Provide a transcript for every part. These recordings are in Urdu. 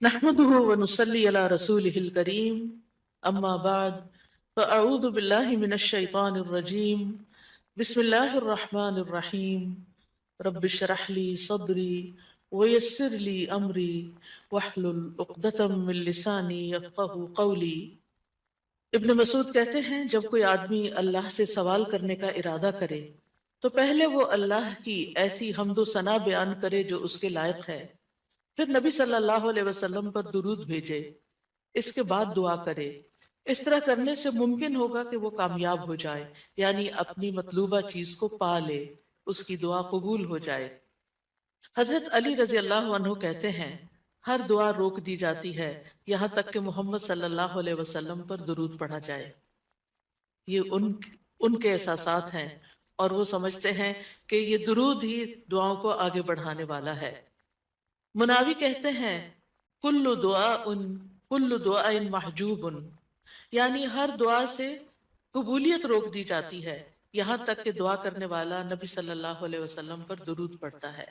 نحمده ونصلي على رسوله الكريم أما بعد فأعوذ بالله من الشيطان الرجيم بسم الله الرحمن الرحيم رب اشرح لي صدري ويسر لي أمري واحلل عقدة من لساني يفقهوا قولي۔ ابن مسعود کہتے ہیں جب کوئی آدمی اللہ سے سوال کرنے کا ارادہ کرے تو پہلے وہ اللہ کی ایسی حمد و ثنا بیان کرے جو اس کے لائق ہے، پھر نبی صلی اللہ علیہ وسلم پر درود بھیجے، اس کے بعد دعا کرے۔ اس طرح کرنے سے ممکن ہوگا کہ وہ کامیاب ہو جائے، یعنی اپنی مطلوبہ چیز کو پا لے، اس کی دعا قبول ہو جائے۔ حضرت علی رضی اللہ عنہ کہتے ہیں ہر دعا روک دی جاتی ہے یہاں تک کہ محمد صلی اللہ علیہ وسلم پر درود پڑھا جائے۔ یہ ان کے احساسات ہیں اور وہ سمجھتے ہیں کہ یہ درود ہی دعاؤں کو آگے بڑھانے والا ہے۔ مناوی کہتے ہیں کل دعا محجوب، یعنی ہر دعا سے قبولیت روک دی جاتی ہے یہاں تک کہ دعا کرنے والا نبی صلی اللہ علیہ وسلم پر درود پڑھتا ہے،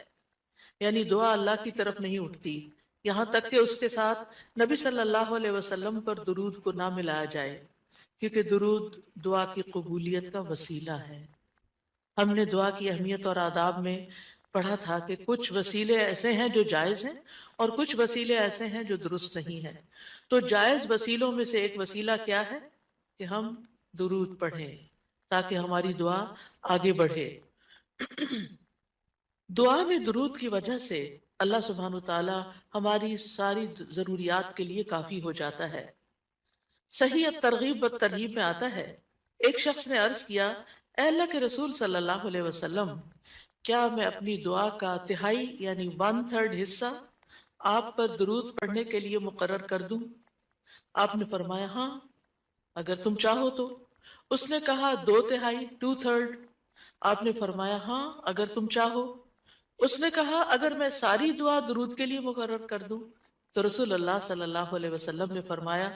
یعنی دعا اللہ کی طرف نہیں اٹھتی یہاں تک کہ اس کے ساتھ نبی صلی اللہ علیہ وسلم پر درود کو نہ ملایا جائے، کیونکہ درود دعا کی قبولیت کا وسیلہ ہے۔ ہم نے دعا کی اہمیت اور آداب میں پڑھا تھا کہ کچھ وسیلے ایسے ہیں جو جائز ہیں اور کچھ وسیلے ایسے ہیں جو درست نہیں ہیں۔ تو جائز وسیلوں میں سے ایک وسیلہ کیا ہے کہ ہم درود پڑھیں تاکہ ہماری دعا آگے بڑھے۔ دعا میں درود کی وجہ سے اللہ سبحانہ وتعالی ہماری ساری ضروریات کے لیے کافی ہو جاتا ہے۔ صحیح الترغیب والترہیب میں آتا ہے ایک شخص نے عرض کیا، اے اللہ کے رسول صلی اللہ علیہ وسلم، کیا میں اپنی دعا کا تہائی یعنی 1/3 حصہ آپ پر درود پڑھنے کے لیے مقرر کر دوں؟ آپ نے فرمایا ہاں اگر تم چاہو تو۔ اس نے کہا 2/3 2/3؟ آپ نے فرمایا ہاں اگر تم چاہو۔ اس نے کہا اگر میں ساری دعا درود کے لیے مقرر کر دوں؟ تو رسول اللہ صلی اللہ علیہ وسلم نے فرمایا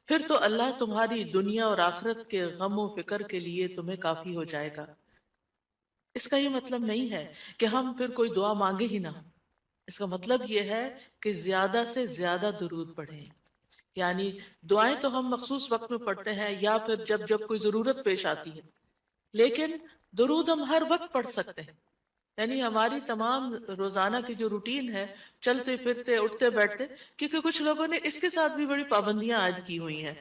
پھر تو اللہ تمہاری دنیا اور آخرت کے غم و فکر کے لیے تمہیں کافی ہو جائے گا۔ اس کا یہ مطلب نہیں ہے کہ ہم پھر کوئی دعا مانگے ہی نہ۔ اس کا مطلب یہ ہے کہ زیادہ سے زیادہ درود پڑھیں، یعنی دعائیں تو ہم مخصوص وقت میں پڑھتے ہیں یا پھر جب جب کوئی ضرورت پیش آتی ہے، لیکن درود ہم ہر وقت پڑھ سکتے ہیں۔ یعنی ہماری تمام روزانہ کی جو روٹین ہے، چلتے پھرتے اٹھتے بیٹھتے، کیونکہ کچھ لوگوں نے اس کے ساتھ بھی بڑی پابندیاں عائد کی ہوئی ہیں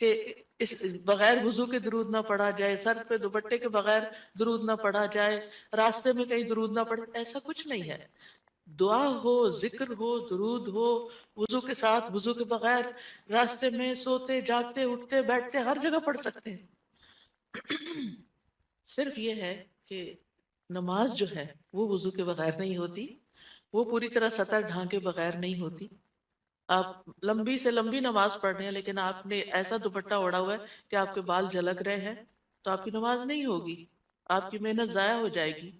کہ اس بغیر وضو کے درود نہ پڑھا جائے، سر پہ دوپٹے کے بغیر درود نہ پڑھا جائے، راستے میں کہیں درود نہ پڑھے، ایسا کچھ نہیں ہے۔ دعا ہو، ذکر ہو، درود ہو، وضو کے ساتھ، وضو کے بغیر، راستے میں، سوتے جاگتے اٹھتے بیٹھتے، ہر جگہ پڑھ سکتے ہیں۔ صرف یہ ہے کہ نماز جو ہے وہ وضو کے بغیر نہیں ہوتی، وہ پوری طرح سطر ڈھانکے بغیر نہیں ہوتی۔ آپ لمبی سے لمبی نماز پڑھ رہے ہیں لیکن آپ نے ایسا دوپٹہ اوڑا ہوا ہے کہ آپ کے بال جھلک رہے ہیں تو آپ کی نماز نہیں ہوگی، آپ کی محنت ضائع ہو جائے گی۔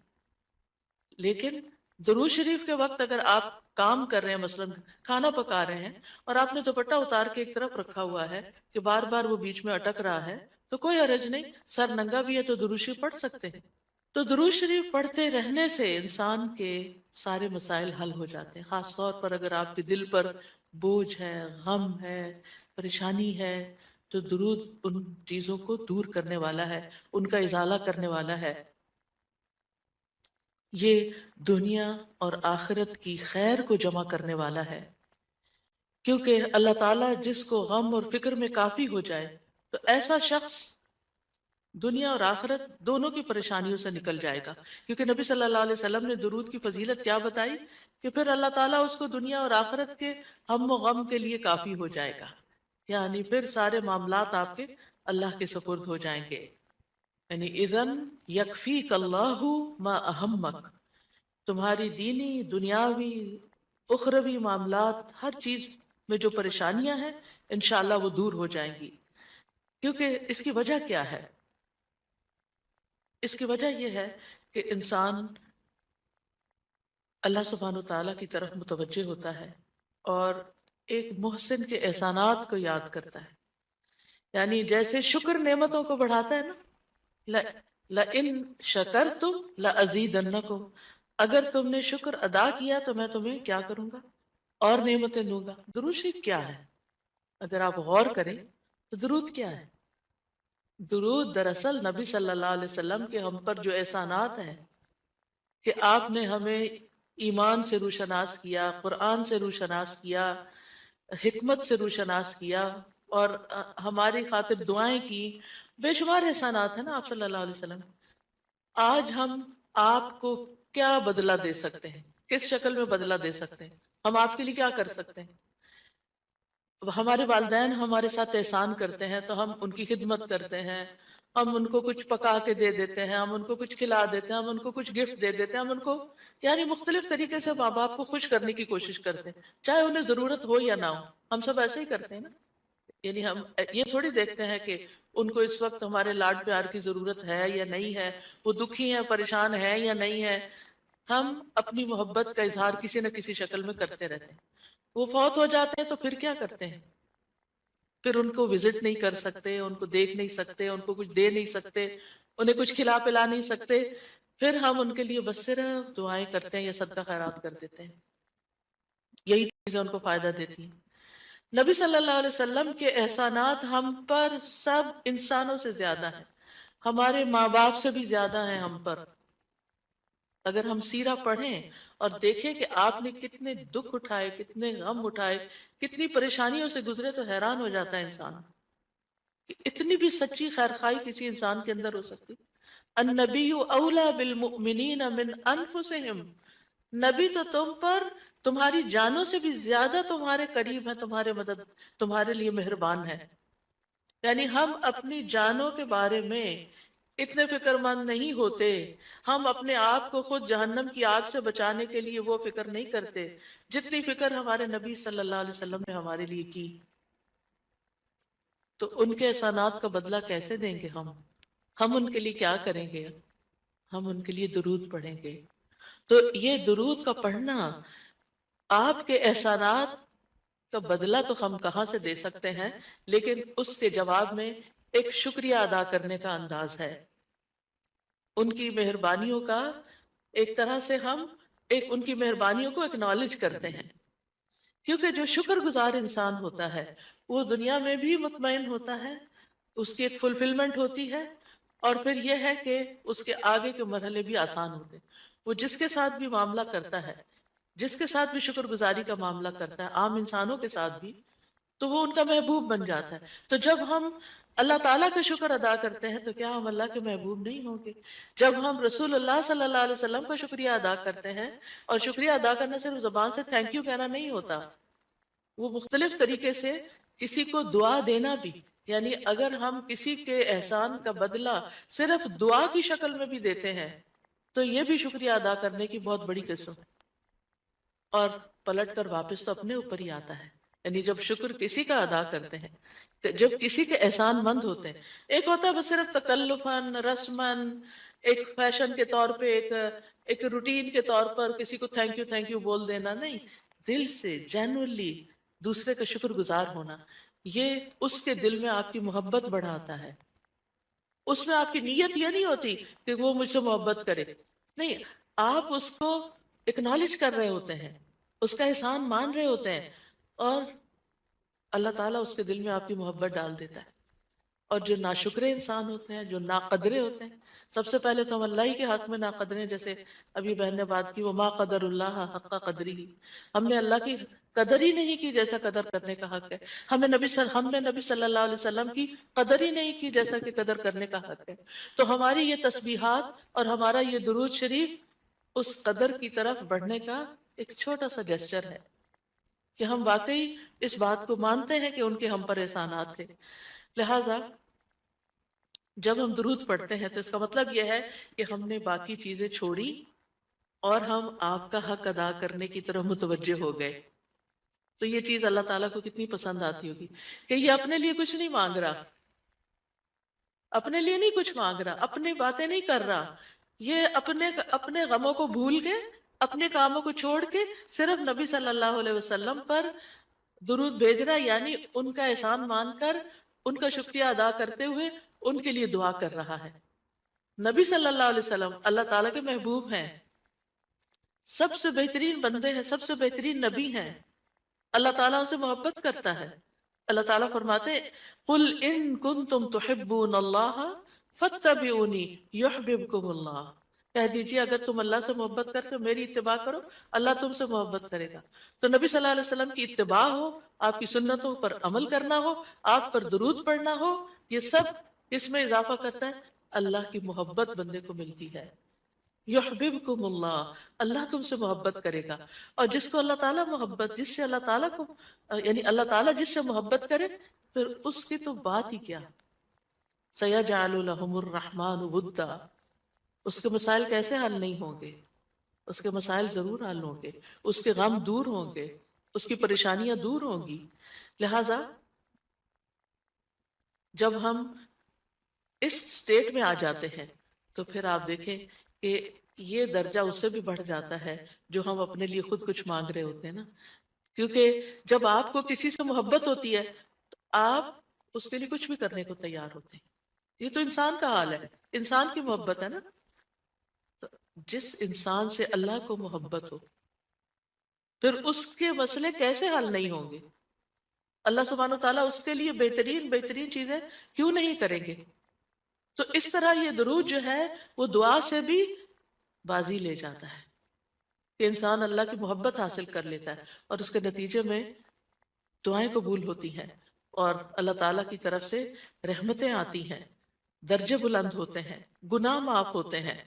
لیکن درود شریف کے وقت اگر آپ کام کر رہے ہیں، مثلا کھانا پکا رہے ہیں اور آپ نے دوپٹہ اتار کے ایک طرف رکھا ہوا ہے کہ بار بار وہ بیچ میں اٹک رہا ہے، تو کوئی حرج نہیں، سر ننگا بھی ہے تو درود شریف پڑھ سکتے ہیں۔ تو درود شریف پڑھتے رہنے سے انسان کے سارے مسائل حل ہو جاتے ہیں، خاص طور پر اگر آپ کے دل پر بوجھ ہے، غم ہے، پریشانی ہے، تو درود ان چیزوں کو دور کرنے والا ہے، ان کا ازالہ کرنے والا ہے۔ یہ دنیا اور آخرت کی خیر کو جمع کرنے والا ہے، کیونکہ اللہ تعالیٰ جس کو غم اور فکر میں کافی ہو جائے تو ایسا شخص دنیا اور آخرت دونوں کی پریشانیوں سے نکل جائے گا، کیونکہ نبی صلی اللہ علیہ وسلم نے درود کی فضیلت کیا بتائی کہ پھر اللہ تعالیٰ اس کو دنیا اور آخرت کے ہم و غم کے لیے کافی ہو جائے گا، یعنی پھر سارے معاملات آپ کے اللہ کے سپرد ہو جائیں گے۔ یعنی اذن یکفیک اللہ ما اہمک، تمہاری دینی، دنیاوی، اخروی معاملات، ہر چیز میں جو پریشانیاں ہیں انشاءاللہ وہ دور ہو جائیں گی۔ کیونکہ اس کی وجہ کیا ہے؟ اس کی وجہ یہ ہے کہ انسان اللہ سبحانہ وتعالیٰ کی طرف متوجہ ہوتا ہے اور ایک محسن کے احسانات کو یاد کرتا ہے۔ یعنی جیسے شکر نعمتوں کو بڑھاتا ہے نا، لَإِن شَكَرْتُمْ لَأَزِيدَنَّكُمْ، اگر تم نے شکر ادا کیا تو میں تمہیں کیا کروں گا؟ اور نعمتیں دوں گا۔ درود شریف کیا ہے؟ اگر آپ غور کریں تو درود کیا ہے؟ درود دراصل نبی صلی اللہ علیہ وسلم کے ہم پر جو احسانات ہیں کہ آپ نے ہمیں ایمان سے روشناس کیا، قرآن سے روشناس کیا، حکمت سے روشناس کیا، اور ہماری خاطر دعائیں کی، بے شمار احسانات ہیں نا آپ صلی اللہ علیہ وسلم۔ آج ہم آپ کو کیا بدلہ دے سکتے ہیں؟ کس شکل میں بدلہ دے سکتے ہیں؟ ہم آپ کے لیے کیا کر سکتے ہیں؟ ہمارے والدین ہمارے ساتھ احسان کرتے ہیں تو ہم ان کی خدمت کرتے ہیں، ہم ان کو کچھ پکا کے دے دیتے ہیں، ہم ان کو کچھ کھلا دیتے ہیں، ہم ان کو کچھ گفٹ دے دیتے ہیں، ہم ان کو یعنی مختلف طریقے سے ماں باپ کو خوش کرنے کی کوشش کرتے ہیں، چاہے انہیں ضرورت ہو یا نہ ہو۔ ہم سب ایسے ہی کرتے ہیں نا، یعنی ہم یہ تھوڑی دیکھتے ہیں کہ ان کو اس وقت ہمارے لاڈ پیار کی ضرورت ہے یا نہیں ہے، وہ دکھی ہیں، پریشان ہیں یا نہیں ہے۔ ہم اپنی محبت کا اظہار کسی نہ کسی شکل میں کرتے رہتے ہیں۔ وہ فوت ہو جاتے ہیں تو پھر کیا کرتے ہیں؟ پھر ان کو وزٹ نہیں کر سکتے، ان کو دیکھ نہیں سکتے، ان کو کچھ دے نہیں سکتے، انہیں کچھ کھلا پلا نہیں سکتے، پھر ہم ان کے لیے بس صرف دعائیں کرتے ہیں یا صدقہ خیرات کر دیتے ہیں۔ یہی چیزیں ان کو فائدہ دیتی ہیں۔ نبی صلی اللہ علیہ وسلم کے احسانات ہم پر سب انسانوں سے زیادہ ہیں، ہمارے ماں باپ سے بھی زیادہ ہیں ہم پر۔ اگر ہم سیرہ پڑھیں اور دیکھیں کہ آپ نے کتنے دکھ اٹھائے، کتنے غم اٹھائے، کتنی پریشانیوں سے گزرے، تو حیران ہو جاتا ہے انسان کہ اتنی بھی سچی خیرخواہی کسی انسان کے اندر ہو سکتی۔ النبی اولا بالمؤمنین من انفسہم، نبی تو تم پر تمہاری جانوں سے بھی زیادہ تمہارے قریب ہے، تمہارے مدد، تمہارے لیے مہربان ہے۔ یعنی ہم اپنی جانوں کے بارے میں اتنے فکر مند نہیں ہوتے، ہم اپنے آپ کو خود جہنم کی آگ سے بچانے کے لیے وہ فکر نہیں کرتے جتنی فکر ہمارے نبی صلی اللہ علیہ وسلم نے ہمارے لیے کی۔ تو ان کے احسانات کا بدلہ کیسے دیں گے ہم ان کے لیے کیا کریں گے؟ ہم ان کے لیے درود پڑھیں گے۔ تو یہ درود کا پڑھنا، آپ کے احسانات کا بدلہ تو ہم کہاں سے دے سکتے ہیں، لیکن اس کے جواب میں ایک شکریہ ادا کرنے کا انداز ہے، ان کی مہربانیوں کا ایک طرح سے ہم ان کی مہربانیوں کو اکنالج کرتے ہیں۔ کیونکہ جو شکر گزار انسان ہوتا ہے وہ دنیا میں بھی مطمئن ہوتا ہے، اس کی ایک فلفلمنٹ ہوتی ہے، اور پھر یہ ہے کہ اس کے آگے کے مرحلے بھی آسان ہوتے ہیں۔ وہ جس کے ساتھ بھی معاملہ کرتا ہے، جس کے ساتھ بھی شکر گزاری کا معاملہ کرتا ہے، عام انسانوں کے ساتھ بھی، تو وہ ان کا محبوب بن جاتا ہے۔ تو جب ہم اللہ تعالیٰ کا شکر ادا کرتے ہیں تو کیا ہم اللہ کے محبوب نہیں ہوں گے؟ جب ہم رسول اللہ صلی اللہ علیہ وسلم کا شکریہ ادا کرتے ہیں، اور شکریہ ادا کرنا صرف زبان سے تھینک یو کہنا نہیں ہوتا، وہ مختلف طریقے سے کسی کو دعا دینا بھی، یعنی اگر ہم کسی کے احسان کا بدلہ صرف دعا کی شکل میں بھی دیتے ہیں تو یہ بھی شکریہ ادا کرنے کی بہت بڑی قسم ہے، اور پلٹ کر واپس تو اپنے اوپر ہی آتا ہے۔ یعنی جب شکر کسی کا ادا کرتے ہیں، جب کسی کے احسان مند ہوتے ہیں، ایک ہوتا ہے بس صرف تکلفاً، رسماً، ایک فیشن کے طور پہ، ایک روٹین کے طور پر کسی کو تھینک یو بول دینا، نہیں، دل سے جینولی دوسرے کا شکر گزار ہونا، یہ اس کے دل میں آپ کی محبت بڑھاتا ہے۔ اس میں آپ کی نیت یہ نہیں ہوتی کہ وہ مجھ سے محبت کرے، نہیں، آپ اس کو اکنالج کر رہے ہوتے ہیں، اس کا احسان مان رہے ہوتے ہیں، اور اللہ تعالیٰ اس کے دل میں آپ کی محبت ڈال دیتا ہے۔ اور جو ناشکرے انسان ہوتے ہیں، جو ناقدرے ہوتے ہیں، سب سے پہلے تو ہم اللہ ہی کے حق میں ناقدرے ہیں، جیسے ابھی بہن نے بات کی، وما قدر اللہ حق قدری، ہم نے اللہ کی قدر ہی نہیں کی جیسا قدر کرنے کا حق ہے۔ ہم نے نبی صلی اللہ علیہ وسلم کی قدر ہی نہیں کی جیسا کہ قدر کرنے کا حق ہے۔ تو ہماری یہ تسبیحات اور ہمارا یہ درود شریف اس قدر کی طرف بڑھنے کا ایک چھوٹا سا جسچر ہے کہ ہم واقعی اس بات کو مانتے ہیں کہ ان کے ہم پر احسانات تھے۔ لہٰذا جب ہم درود پڑھتے ہیں تو اس کا مطلب یہ ہے کہ ہم نے باقی چیزیں چھوڑی اور ہم آپ کا حق ادا کرنے کی طرف متوجہ ہو گئے۔ تو یہ چیز اللہ تعالیٰ کو کتنی پسند آتی ہوگی کہ یہ اپنے لیے کچھ نہیں مانگ رہا، اپنے لیے نہیں کچھ مانگ رہا، اپنی باتیں نہیں کر رہا، یہ اپنے غموں کو بھول کے، اپنے کاموں کو چھوڑ کے صرف نبی صلی اللہ علیہ وسلم پر درود بھیج رہا، یعنی ان کا احسان مان کر، ان کا شکریہ ادا کرتے ہوئے ان کے لیے دعا کر رہا ہے۔ نبی صلی اللہ علیہ وسلم اللہ تعالیٰ کے محبوب ہیں، سب سے بہترین بندے ہیں، سب سے بہترین نبی ہیں، اللہ تعالیٰ ان سے محبت کرتا ہے. اللہ تعالیٰ فرماتے ہیں قل ان کنتم تحبون اللہ فاتبعونی یحببکم اللہ. کہہ دیجیے اگر تم اللہ سے محبت کرتے ہو میری اتباع کرو، اللہ تم سے محبت کرے گا. تو نبی صلی اللہ علیہ وسلم کی اتباع ہو، آپ کی سنتوں پر عمل کرنا ہو، آپ پر درود پڑھنا ہو، یہ سب اس میں اضافہ کرتا ہے اللہ کی محبت بندے کو ملتی ہے. یحببکم اللہ، اللہ تم سے محبت کرے گا. اور جس کو اللہ تعالیٰ محبت، جس سے اللہ تعالیٰ کو یعنی اللہ تعالیٰ جس سے محبت کرے پھر اس کی تو بات ہی کیا. سیجعل لہم الرحمن ودا، اس کے مسائل کیسے حل نہیں ہوں گے؟ اس کے مسائل ضرور حل ہوں گے، اس کے غم دور ہوں گے، اس کی پریشانیاں دور ہوں گی. لہذا جب ہم اس سٹیٹ میں آ جاتے ہیں تو پھر آپ دیکھیں کہ یہ درجہ اس سے بھی بڑھ جاتا ہے جو ہم اپنے لیے خود کچھ مانگ رہے ہوتے ہیں نا. کیونکہ جب آپ کو کسی سے محبت ہوتی ہے تو آپ اس کے لیے کچھ بھی کرنے کو تیار ہوتے ہیں. یہ تو انسان کا حال ہے، انسان کی محبت ہے نا. تو جس انسان سے اللہ کو محبت ہو پھر اس کے مسئلے کیسے حل نہیں ہوں گے؟ اللہ سبحانہ وتعالیٰ اس کے لیے بہترین بہترین چیزیں کیوں نہیں کریں گے؟ تو اس طرح یہ درود جو ہے وہ دعا سے بھی بازی لے جاتا ہے کہ انسان اللہ کی محبت حاصل کر لیتا ہے اور اس کے نتیجے میں دعائیں قبول ہوتی ہیں اور اللہ تعالیٰ کی طرف سے رحمتیں آتی ہیں، درجے بلند ہوتے ہیں، گناہ معاف ہوتے ہیں.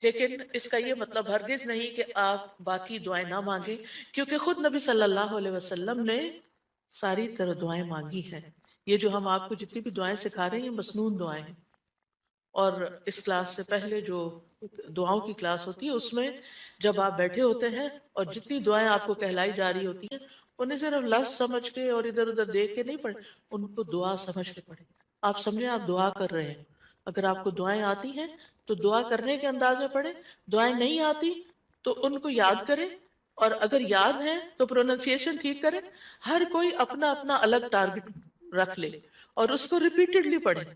لیکن اس کا یہ مطلب ہرگز نہیں کہ آپ باقی دعائیں نہ مانگیں، کیونکہ خود نبی صلی اللہ علیہ وسلم نے ساری طرح دعائیں مانگی ہیں. یہ جو ہم آپ کو جتنی بھی دعائیں سکھا رہے ہیں یہ مسنون دعائیں ہیں. اور اس کلاس سے پہلے جو دعاؤں کی کلاس ہوتی ہے اس میں جب آپ بیٹھے ہوتے ہیں اور جتنی دعائیں آپ کو کہلائی جا رہی ہوتی ہیں انہیں صرف لفظ سمجھ کے اور ادھر ادھر دیکھ کے نہیں پڑھے، ان کو دعا سمجھ کے پڑھیں. آپ سمجھیں آپ دعا کر رہے ہیں. اگر آپ کو دعائیں آتی ہیں تو دعا کرنے کے انداز میں پڑھیں، دعائیں نہیں آتی تو ان کو یاد کریں، اور اگر یاد ہے تو پروننسیشن ٹھیک کریں. ہر کوئی اپنا اپنا الگ ٹارگٹ رکھ لے اور اس کو ریپیٹڈلی پڑھیں،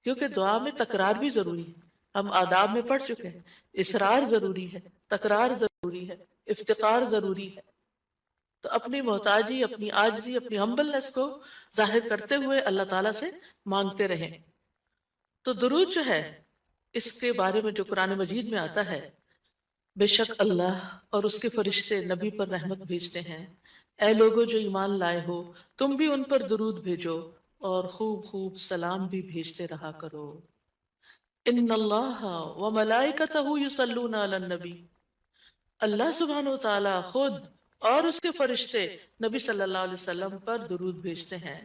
کیونکہ دعا میں تکرار بھی ضروری ہے. ہم آداب میں پڑھ چکے ہیں اصرار ضروری ہے، تکرار ضروری ہے، افتقار ضروری ہے. تو اپنی محتاجی، اپنی عاجزی، اپنی ہمبلنس کو ظاہر کرتے ہوئے اللہ تعالیٰ سے مانگتے رہیں. تو درود جو ہے اس کے بارے میں جو قرآن مجید میں آتا ہے، بے شک اللہ اور اس کے فرشتے نبی پر رحمت بھیجتے ہیں. اے لوگو جو ایمان لائے ہو تم بھی ان پر درود بھیجو اور خوب خوب سلام بھی بھیجتے رہا کرو. ان اللہ و ملائکتہ یصلون علی النبی، اللہ سبحانہ و تعالی خود اور اس کے فرشتے نبی صلی اللہ علیہ وسلم پر درود بھیجتے ہیں.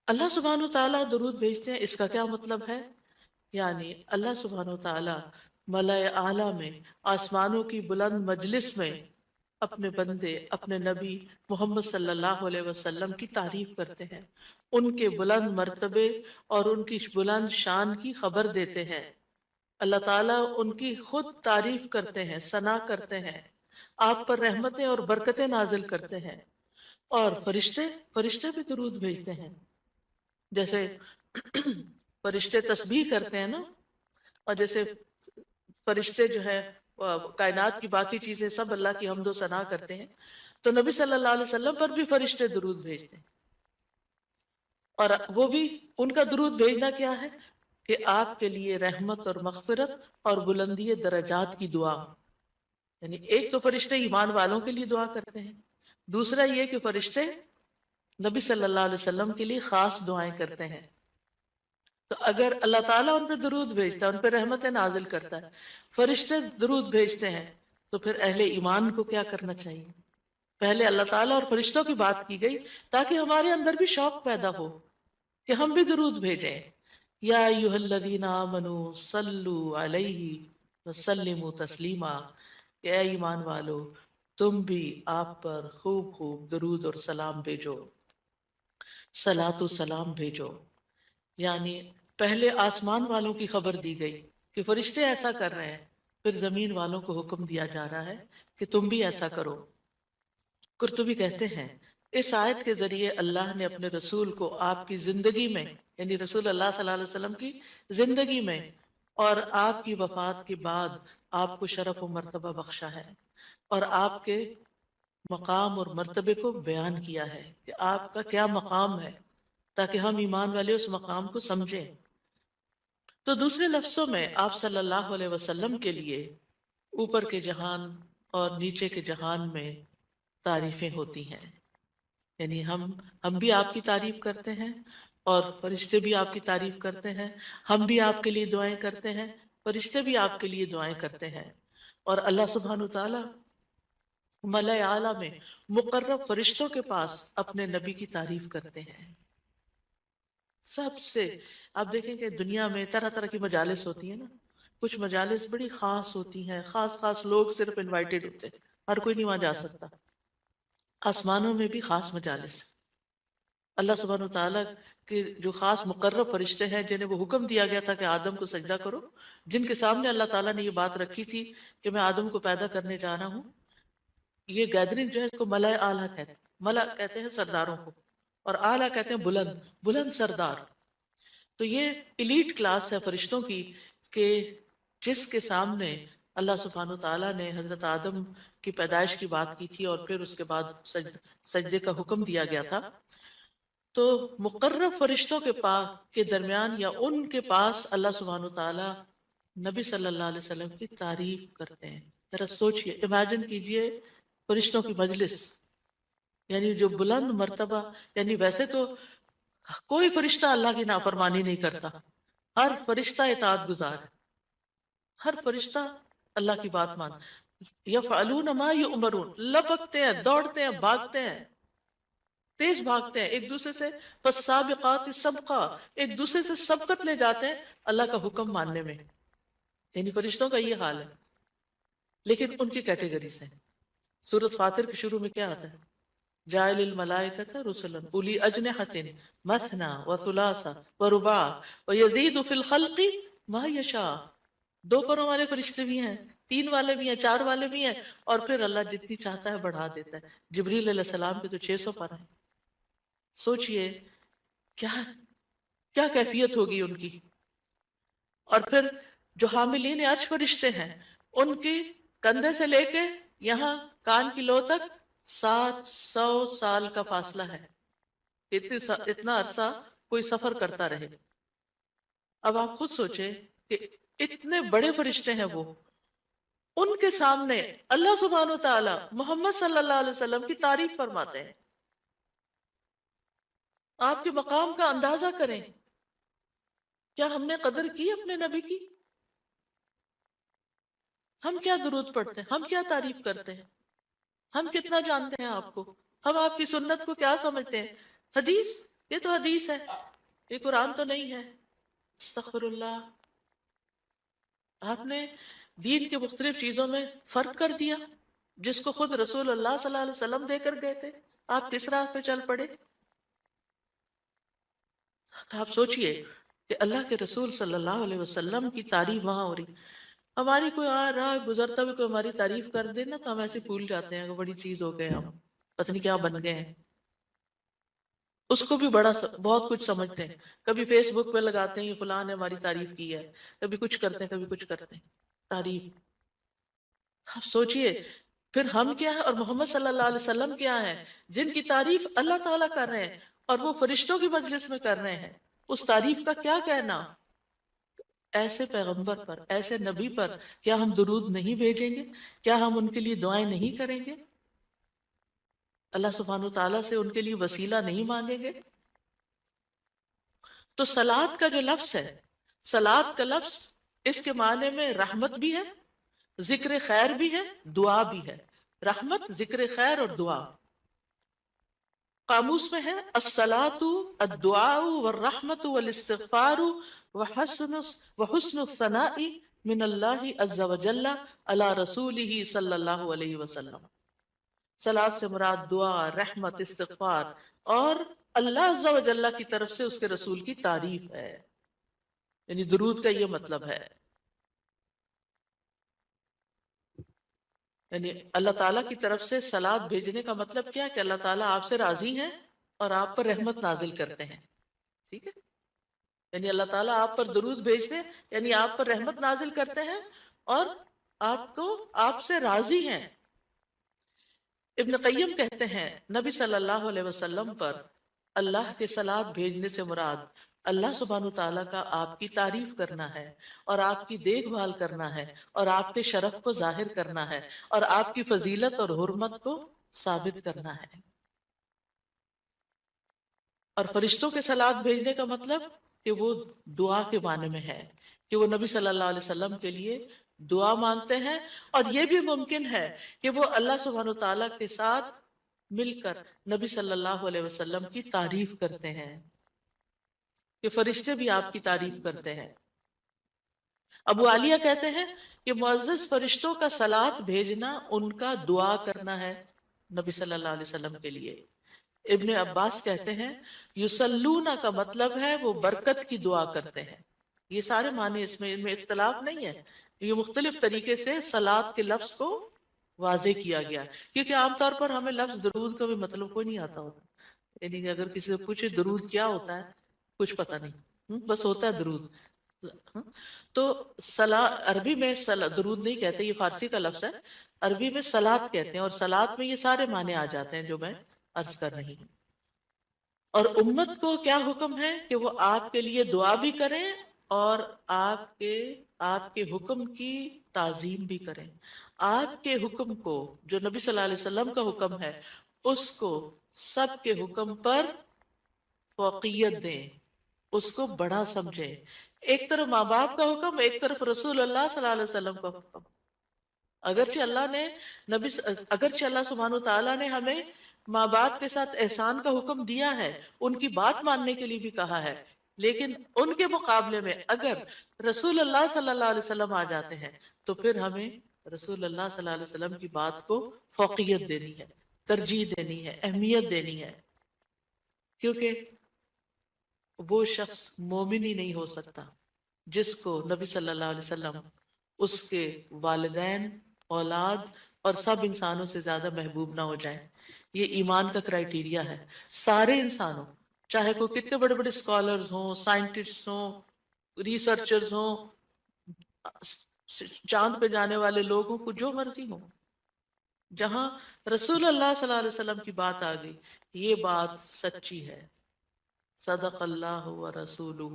اللہ سبحانہ و تعالی درود بھیجتے ہیں، اس کا کیا مطلب ہے؟ یعنی اللہ سبحانہ و تعالی ملائے اعلیٰ میں، آسمانوں کی بلند مجلس میں اپنے بندے، اپنے نبی محمد صلی اللہ علیہ وسلم کی تعریف کرتے ہیں، ان کے بلند مرتبے اور ان کی بلند شان کی خبر دیتے ہیں. اللہ تعالیٰ ان کی خود تعریف کرتے ہیں، ثنا کرتے ہیں، آپ پر رحمتیں اور برکتیں نازل کرتے ہیں. اور فرشتے بھی درود بھیجتے ہیں. جیسے فرشتے تسبیح کرتے ہیں نا، اور جیسے فرشتے جو ہے کائنات کی باقی چیزیں سب اللہ کی حمد و ثنا کرتے ہیں، تو نبی صلی اللہ علیہ وسلم پر بھی فرشتے درود بھیجتے ہیں. اور وہ بھی ان کا درود بھیجنا کیا ہے کہ آپ کے لیے رحمت اور مغفرت اور بلندی درجات کی دعا. یعنی ایک تو فرشتے ایمان والوں کے لیے دعا کرتے ہیں، دوسرا یہ کہ فرشتے نبی صلی اللہ علیہ وسلم کے لیے خاص دعائیں کرتے ہیں. تو اگر اللہ تعالیٰ ان پہ درود بھیجتا ہے، ان پہ رحمت نازل کرتا ہے، فرشتے درود بھیجتے ہیں، تو پھر اہل ایمان کو کیا کرنا چاہیے؟ پہلے اللہ تعالیٰ اور فرشتوں کی بات کی گئی تاکہ ہمارے اندر بھی شوق پیدا ہو کہ ہم بھی درود بھیجیں. یا ایھا الذین آمنوا صلوا علیہ وسلموا تسلیما، کہ اے ایمان والو تم بھی آپ پر خوب خوب درود اور سلام بھیجو، صلاۃ و سلام بھیجو. یعنی پہلے آسمان والوں کی خبر دی گئی کہ فرشتے ایسا کر رہے ہیں، پھر زمین والوں کو حکم دیا جا رہا ہے کہ تم بھی ایسا کرو. قرطبی کہتے ہیں اس آیت کے ذریعے اللہ نے اپنے رسول کو آپ کی زندگی میں، یعنی رسول اللہ صلی اللہ علیہ وسلم کی زندگی میں اور آپ کی وفات کے بعد آپ کو شرف و مرتبہ بخشا ہے. اور آپ کے مقام اور مرتبے کو بیان کیا ہے کہ آپ کا کیا مقام ہے، تاکہ ہم ایمان والے اس مقام کو سمجھیں۔ تو دوسرے لفظوں میں آپ صلی اللہ علیہ وسلم کے لیے اوپر کے جہان اور نیچے کے جہان میں تعریفیں ہوتی ہیں، یعنی ہم بھی آپ کی تعریف کرتے ہیں اور فرشتے بھی آپ کی تعریف کرتے ہیں، ہم بھی آپ کے لیے دعائیں کرتے ہیں، فرشتے بھی آپ کے لیے دعائیں کرتے ہیں، اور اللہ سبحانہ تعالیٰ ملائے اعلیٰ میں مقرب فرشتوں کے پاس اپنے نبی کی تعریف کرتے ہیں۔ سب سے آپ دیکھیں کہ دنیا میں طرح طرح کی مجالس ہوتی ہیں نا، کچھ مجالس بڑی خاص ہوتی ہیں، خاص خاص لوگ صرف انوائٹڈ ہوتے ہیں، ہر کوئی نہیں وہاں جا سکتا۔ آسمانوں میں بھی خاص مجالس، اللہ سبحانہ وتعالیٰ کے جو خاص مقرب فرشتے ہیں جنہیں وہ حکم دیا گیا تھا کہ آدم کو سجدہ کرو، جن کے سامنے اللہ تعالیٰ نے یہ بات رکھی تھی کہ میں آدم کو پیدا کرنے جا رہا ہوں، یہ گیدرنگ جو ہے اس کو ملائے اعلیٰ کہتے ہیں۔ ملا کہتے ہیں سرداروں کو، اور اعلیٰ کہتے ہیں بلند بلند سردار۔ تو یہ ایلیٹ کلاس ہے فرشتوں کی کہ جس کے سامنے اللہ سبحانہ وتعالیٰ نے حضرت آدم کی پیدائش کی بات کی تھی اور پھر اس کے بعد سجدے کا حکم دیا گیا تھا، تو مقرب فرشتوں کے درمیان یا ان کے پاس اللہ سبحانہ وتعالیٰ نبی صلی اللہ علیہ وسلم کی تعریف کرتے ہیں۔ ذرا سوچئے، امیجن کیجئے فرشتوں کی مجلس، یعنی جو بلند مرتبہ، یعنی ویسے تو کوئی فرشتہ اللہ کی نافرمانی نہیں کرتا، ہر فرشتہ اطاعت گزار ہے، ہر فرشتہ اللہ کی بات مان، یفعلون ما یؤمرون، لپکتے ہیں، دوڑتے ہیں، بھاگتے ہیں، تیز بھاگتے ہیں ایک دوسرے سے، فالسابقات سبقا، ایک دوسرے سے سبقت لے جاتے ہیں اللہ کا حکم ماننے میں، یعنی فرشتوں کا یہ حال ہے۔ لیکن ان کی کیٹیگریز ہیں۔ سورۃ فاطر کے شروع میں کیا آتا ہے؟ جاعل الملائکۃ رسلا اولی اجنحۃ مثنی وثلاث ورباع ویزید فی الخلق ما یشاء۔ دو پروں والے فرشتے بھی ہیں، تین والے بھی ہیں، چار والے بھی ہیں، اور پھر اللہ جتنی چاہتا ہے بڑھا دیتا ہے۔ جبریل علیہ السلام کے تو 600 پر ہیں۔ سوچئے کیا کیا کیفیت ہوگی ان کی۔ اور پھر جو حاملین عرش فرشتے ہیں، ان کی کندھے سے لے کے یہاں کان کی لو تک 700 سال کا فاصلہ ہے، اتنا عرصہ کوئی سفر کرتا رہے۔ اب آپ خود سوچیں کہ اتنے بڑے فرشتے ہیں وہ، ان کے سامنے اللہ سبحانہ و تعالی محمد صلی اللہ علیہ وسلم کی تعریف فرماتے ہیں۔ آپ کے مقام کا اندازہ کریں، کیا ہم نے قدر کی اپنے نبی کی؟ ہم کیا درود پڑھتے ہیں، ہم کیا تعریف کرتے ہیں، ہم کتنا جانتے ہیں آپ کو، ہم آپ کی سنت کو کیا سمجھتے ہیں؟ حدیث، یہ تو حدیث ہے، یہ قرآن تو نہیں ہے۔ استغفر اللہ، آپ نے دین کے مختلف چیزوں میں فرق کر دیا، جس کو خود رسول اللہ صلی اللہ علیہ وسلم دے کر گئے تھے، آپ کس راہ پہ چل پڑے؟ تو آپ سوچئے کہ اللہ کے رسول صلی اللہ علیہ وسلم کی تعریف وہاں ہو رہی، ہماری کوئی آ رہا گزرتا بھی کوئی ہماری تعریف کر دے نا تو ہم ایسے بھول جاتے ہیں کہ بڑی چیز ہو گئے، ہم پتہ نہیں کیا بن گئے ہیں، اس کو بھی بڑا بہت کچھ سمجھتے ہیں۔ کبھی فیس بک پہ لگاتے ہیں یہ فلاں نے ہماری تعریف کی ہے، کبھی کچھ کرتے ہیں، کبھی کچھ کرتے ہیں، تعریف۔ آپ سوچئے پھر ہم کیا ہے اور محمد صلی اللہ علیہ وسلم کیا ہے، جن کی تعریف اللہ تعالیٰ کر رہے ہیں اور وہ فرشتوں کی مجلس میں کر رہے ہیں، اس تعریف کا کیا کہنا؟ ایسے پیغمبر پر، ایسے نبی پر کیا ہم درود نہیں بھیجیں گے؟ کیا ہم ان کے لیے دعائیں نہیں کریں گے؟ اللہ سبحانہ وتعالیٰ سے ان کے لیے وسیلہ نہیں مانگیں گے؟ تو صلات کا جو لفظ ہے، صلات کا لفظ اس کے معنی میں رحمت بھی ہے، ذکر خیر بھی ہے، دعا بھی ہے۔ رحمت، ذکر خیر اور دعا۔ قاموس میں ہے الصلاة الدعاء والرحمت والاستغفار وحسن الثناء من اللہ عز وجل علی رسولہ صلی اللہ علیہ وسلم۔ صلاۃ سے مراد دعا، رحمت، استغفار اور اللہ عز وجل کی طرف سے اس کے رسول کی تعریف ہے، یعنی درود کا یہ مطلب ہے۔ یعنی اللہ تعالیٰ کی طرف سے صلات بھیجنے کا مطلب کیا ہے کہ اللہ تعالیٰ آپ سے راضی ہیں اور آپ پر رحمت نازل کرتے ہیں، ٹھیک ہے؟ یعنی اللہ تعالیٰ آپ پر درود بھیجتے ہیں، یعنی آپ پر رحمت نازل کرتے ہیں اور آپ کو آپ سے راضی ہیں۔ ابن قیم کہتے ہیں نبی صلی اللہ علیہ وسلم پر اللہ کے صلوات بھیجنے سے مراد اللہ سبحانہ تعالیٰ کا آپ کی تعریف کرنا ہے اور آپ کی دیکھ بھال کرنا ہے اور آپ کے شرف کو ظاہر کرنا ہے اور آپ کی فضیلت اور حرمت کو ثابت کرنا ہے۔ اور فرشتوں کے صلوات بھیجنے کا مطلب کہ وہ دعا کے معنی میں ہے کہ وہ نبی صلی اللہ علیہ وسلم کے لیے دعا مانگتے ہیں، اور یہ بھی ممکن ہے کہ وہ اللہ سبحانہ تعالیٰ کے ساتھ مل کر نبی صلی اللہ علیہ وسلم کی تعریف کرتے ہیں، کہ فرشتے بھی آپ کی تعریف کرتے ہیں۔ ابو عالیہ کہتے ہیں کہ معزز فرشتوں کا صلوات بھیجنا ان کا دعا کرنا ہے نبی صلی اللہ علیہ وسلم کے لیے۔ ابن عباس کہتے ہیں یصلون کا مطلب ہے وہ برکت کی دعا کرتے ہیں۔ یہ سارے معنی اس میں اختلاف نہیں ہے، یہ مختلف طریقے سے صلوات کے لفظ کو واضح کیا گیا، کیونکہ عام طور پر ہمیں لفظ درود کا بھی مطلب کوئی نہیں آتا ہوتا، یعنی کہ اگر کسی سے پوچھے درود کیا ہوتا ہے کچھ پتہ نہیں، بس ہوتا ہے درود۔ تو عربی میں درود نہیں کہتے، یہ فارسی کا لفظ ہے، عربی میں صلات کہتے ہیں، اور صلات میں یہ سارے معنی آ جاتے ہیں جو میں عرض کر رہی ہوں۔ اور امت کو کیا حکم ہے کہ وہ آپ کے لیے دعا بھی کریں اور آپ کے حکم کی تعظیم بھی کریں۔ آپ کے حکم کو، جو نبی صلی اللہ علیہ وسلم کا حکم ہے، اس کو سب کے حکم پر فوقیت دیں، اس کو بڑا سمجھیں۔ ایک طرف ماں باپ کا حکم، ایک طرف رسول اللہ صلی اللہ علیہ وسلم کا حکم۔ اگرچہ اللہ سبحانہ تعالیٰ نے ہمیں ماں باپ کے ساتھ احسان کا حکم دیا ہے، ان کی بات ماننے کے لیے بھی کہا ہے، لیکن ان کے مقابلے میں اگر رسول اللہ صلی اللہ علیہ وسلم آ جاتے ہیں تو پھر ہمیں رسول اللہ صلی اللہ علیہ وسلم کی بات کو فوقیت دینی ہے، ترجیح دینی ہے، اہمیت دینی ہے، کیونکہ وہ شخص مومن ہی نہیں ہو سکتا جس کو نبی صلی اللہ علیہ وسلم اس کے والدین، اولاد اور سب انسانوں سے زیادہ محبوب نہ ہو جائیں۔ یہ ایمان کا کرائیٹیریا ہے۔ سارے انسانوں، چاہے کوئی کتنے بڑے بڑے اسکالرز ہوں، سائنٹسٹ ہوں، ریسرچرز ہوں، چاند پہ جانے والے لوگ ہوں، جو مرضی ہوں، جہاں رسول اللہ صلی اللہ علیہ وسلم کی بات آ گئی، یہ بات سچی ہے۔ صدق اللہ و رسولہ،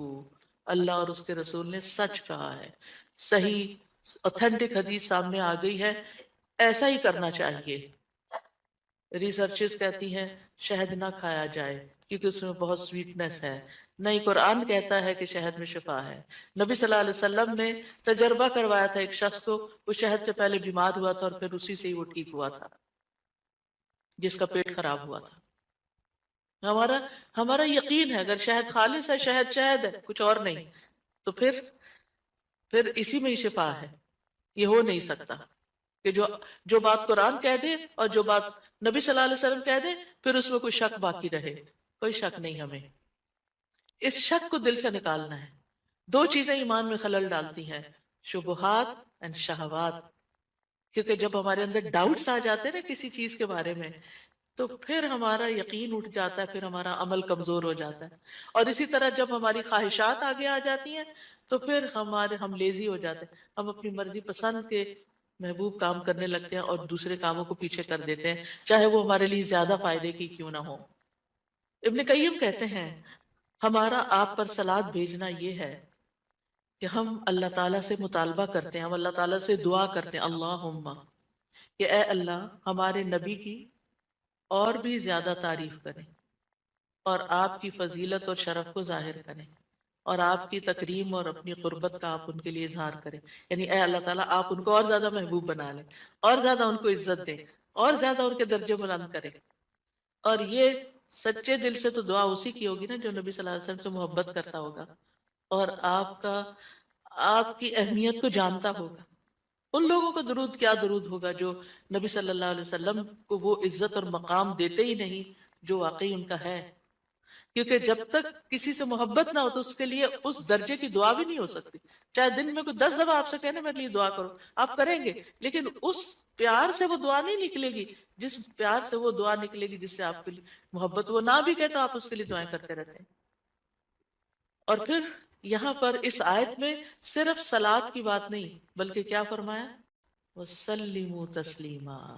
اللہ اور اس کے رسول نے سچ کہا ہے، صحیح اوتھینٹک حدیث سامنے آ گئی ہے، ایسا ہی کرنا چاہیے۔ ریسرچز کہتی ہیں شہد نہ کھایا جائے کیونکہ اس میں بہت سویٹنس ہے، نہیں قرآن کہتا ہے کہ شہد میں شفا ہے۔ نبی صلی اللہ علیہ وسلم نے تجربہ کروایا تھا ایک شخص کو، وہ شہد سے پہلے بیمار ہوا تھا اور پھر اسی سے ہی وہ ٹھیک ہوا تھا، جس کا پیٹ خراب ہوا تھا۔ ہمارا یقین ہے اگر شہد خالص ہے، شہد شہد ہے، کچھ اور نہیں، تو پھر اسی میں ہی شفا ہے۔ یہ ہو نہیں سکتا کہ جو بات قرآن کہہ دے اور جو بات نبی صلی اللہ علیہ وسلم کہہ دے پھر اس میں کوئی شک باقی رہے۔ کوئی شک نہیں، ہمیں اس شک کو دل سے نکالنا ہے۔ دو چیزیں ایمان میں خلل ڈالتی ہیں، شبہات اور شہوات، کیونکہ جب ہمارے اندر ڈاؤٹس آ جاتے ہیں نا کسی چیز کے بارے میں، تو پھر ہمارا یقین اٹھ جاتا ہے، پھر ہمارا عمل کمزور ہو جاتا ہے، اور اسی طرح جب ہماری خواہشات آگے آ جاتی ہیں تو پھر ہم لیزی ہو جاتے ہیں، ہم اپنی مرضی پسند کے محبوب کام کرنے لگتے ہیں اور دوسرے کاموں کو پیچھے کر دیتے ہیں، چاہے وہ ہمارے لیے زیادہ فائدے کی کیوں نہ ہو۔ ابن قیم کہتے ہیں ہمارا آپ پر صلوات بھیجنا یہ ہے کہ ہم اللہ تعالیٰ سے مطالبہ کرتے ہیں، ہم اللہ تعالیٰ سے دعا کرتے ہیں، اللہم، کہ اے اللہ ہمارے نبی کی اور بھی زیادہ تعریف کریں اور آپ کی فضیلت اور شرف کو ظاہر کریں اور آپ کی تکریم اور اپنی قربت کا آپ ان کے لیے اظہار کریں، یعنی اے اللہ تعالیٰ آپ ان کو اور زیادہ محبوب بنا لیں، اور زیادہ ان کو عزت دیں، اور زیادہ ان کے درجے بلند کریں۔ اور یہ سچے دل سے تو دعا اسی کی ہوگی نا جو نبی صلی اللہ علیہ وسلم سے محبت کرتا ہوگا اور آپ کی اہمیت کو جانتا ہوگا۔ ان لوگوں کو درود کیا درود ہوگا جو نبی صلی اللہ علیہ وسلم کو وہ عزت اور مقام دیتے ہی نہیں جو واقعی ان کا ہے، کیونکہ جب تک کسی سے محبت نہ ہو تو اس کے لیے اس درجے کی دعا بھی نہیں ہو سکتی، چاہے دن میں کوئی 10 دفعہ آپ سے کہنے میرے لیے دعا کرو، آپ کریں گے، لیکن اس پیار سے وہ دعا نہیں نکلے گی جس پیار سے وہ دعا نکلے گی جس سے آپ کے لیے محبت، وہ نہ بھی کہے تو آپ اس کے لیے دعائیں کرتے رہتے ہیں۔ اور پھر یہاں پر اس آیت میں صرف صلات کی بات نہیں بلکہ کیا فرمایا، وَسَلِّمُوا تَسْلِیمًا،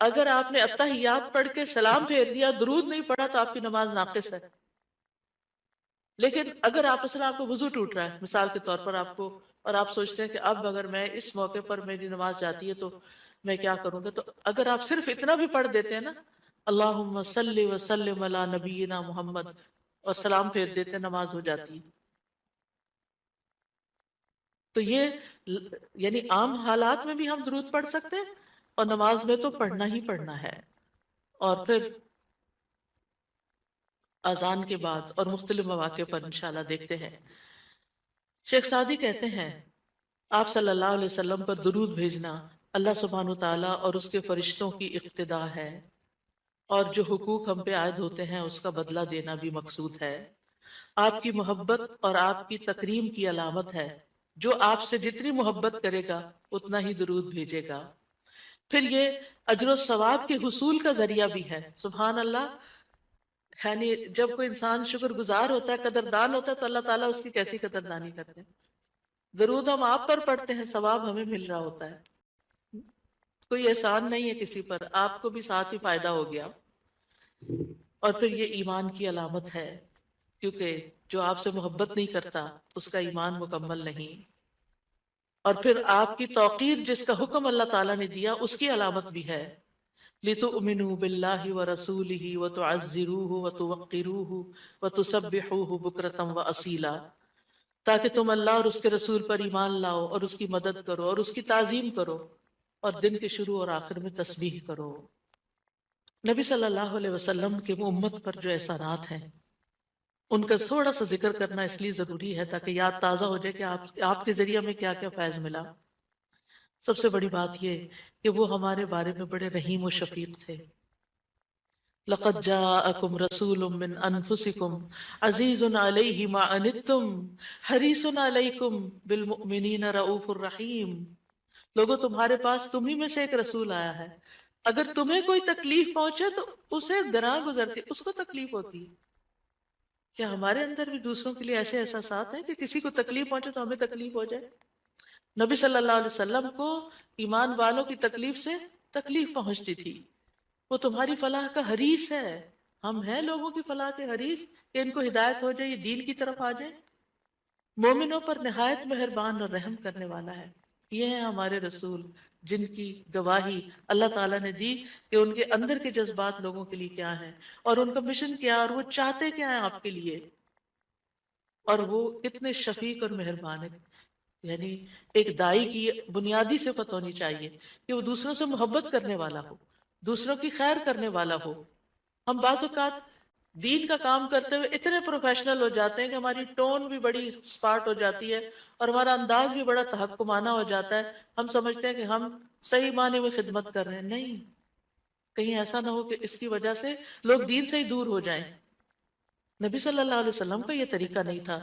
اگر آپ نے اتحیات پڑھ کے سلام پھیر دیا، درود نہیں پڑھا، تو آپ کی نماز ناقص ہے۔ لیکن اگر آپس میں آپ کو وضو ٹوٹ رہا ہے مثال کے طور پر آپ کو، اور آپ سوچتے ہیں کہ اب اگر میں اس موقع پر میری نماز جاتی ہے تو میں کیا کروں گا، تو اگر آپ صرف اتنا بھی پڑھ دیتے ہیں نا، اللہم صلی وسلم علی نبینا محمد، اور سلام پھیر دیتے ہیں، نماز ہو جاتی ہے۔ تو یہ یعنی عام حالات میں بھی ہم درود پڑھ سکتے ہیں، اور نماز میں تو پڑھنا ہی پڑھنا ہے۔ اور پھر اذان کے بعد اور مختلف مواقع پر انشاءاللہ دیکھتے ہیں۔ شیخ سعدی کہتے ہیں آپ صلی اللہ علیہ وسلم پر درود بھیجنا اللہ سبحانہ وتعالی اور اس کے فرشتوں کی اقتداء ہے، اور جو حقوق ہم پہ عائد ہوتے ہیں اس کا بدلہ دینا بھی مقصود ہے۔ آپ کی محبت اور آپ کی تکریم کی علامت ہے، جو آپ سے جتنی محبت کرے گا اتنا ہی درود بھیجے گا۔ پھر یہ اجر و ثواب کے حصول کا ذریعہ بھی ہے۔ سبحان اللہ، یعنی جب کوئی انسان شکر گزار ہوتا ہے، قدردان ہوتا ہے، تو اللہ تعالیٰ اس کی کیسی قدردانی کرتے ہیں۔ درود ہم آپ پر پڑھتے ہیں، ثواب ہمیں مل رہا ہوتا ہے، کوئی احسان نہیں ہے کسی پر، آپ کو بھی ساتھ ہی فائدہ ہو گیا۔ اور پھر یہ ایمان کی علامت ہے، کیونکہ جو آپ سے محبت نہیں کرتا اس کا ایمان مکمل نہیں۔ اور پھر آپ کی توقیر جس کا حکم اللہ تعالیٰ نے دیا اس کی علامت بھی ہے، لِتُؤْمِنُوا بِاللَّهِ وَرَسُولِهِ وَتُعَزِّرُوهُ وَتُوَقِّرُوهُ وَتُسَبِّحُوهُ بُكْرَةً وَأَصِيلًا، تاکہ تم اللہ اور اس کے رسول پر ایمان لاؤ اور اس کی مدد کرو اور اس کی تعظیم کرو، اور دن کے شروع اور آخر میں تسبیح کرو۔ نبی صلی اللہ علیہ وسلم کے امت پر جو احسانات ہیں ان کا تھوڑا سا ذکر کرنا اس لیے ضروری ہے تاکہ یاد تازہ ہو جائے کہ آپ کے ذریعے میں کیا کیا فیض ملا۔ سب سے بڑی بات یہ کہ وہ ہمارے بارے میں بڑے رحیم و شفیق تھے۔ لَقَدْ جَاءَكُمْ رَسُولٌ مِّنْ أَنفُسِكُمْ عَزِيزٌ عَلَيْهِ مَا عَنِتُّمْ حَرِيصٌ عَلَيْكُمْ بِالْمُؤْمِنِينَ رَءُوفٌ رَحِيمٌ۔ لوگوں، تمہارے پاس تمہیں میں سے ایک رسول آیا ہے، اگر تمہیں کوئی تکلیف پہنچے تو اسے گراں گزرتی، اس کو تکلیف ہوتی ہے۔ کیا ہمارے اندر بھی دوسروں کے لیے ایسے احساسات ہیں کہ کسی کو تکلیف پہنچے تو ہمیں تکلیف ہو جائے؟ نبی صلی اللہ علیہ وسلم کو ایمان والوں کی تکلیف سے تکلیف پہنچتی تھی۔ وہ تمہاری فلاح کا حریص ہے۔ ہم ہیں لوگوں کی فلاح کے حریص کہ ان کو ہدایت ہو جائے، یہ دین کی طرف آ جائے۔ مومنوں پر نہایت مہربان اور رحم کرنے والا ہے۔ یہ ہیں ہمارے رسول جن کی گواہی اللہ تعالیٰ نے دی کہ ان کے اندر کے جذبات لوگوں کے لیے کیا ہیں، اور ان کا مشن کیا، اور وہ چاہتے کیا ہیں آپ کے لیے، اور وہ کتنے شفیق اور مہربان ہیں۔ یعنی ایک دائی کی بنیادی صفت ہونی چاہیے کہ وہ دوسروں سے محبت کرنے والا ہو، دوسروں کی خیر کرنے والا ہو۔ ہم بعض اوقات دین کا کام کرتے ہوئے اتنے پروفیشنل ہو جاتے ہیں کہ ہماری ٹون بھی بڑی سپارٹ ہو جاتی ہے اور ہمارا انداز بھی بڑا تحکمانہ ہو جاتا ہے۔ ہم سمجھتے ہیں کہ ہم صحیح معنی میں خدمت کر رہے ہیں، نہیں، کہیں ایسا نہ ہو کہ اس کی وجہ سے لوگ دین سے ہی دور ہو جائیں۔ نبی صلی اللہ علیہ وسلم کا یہ طریقہ نہیں تھا۔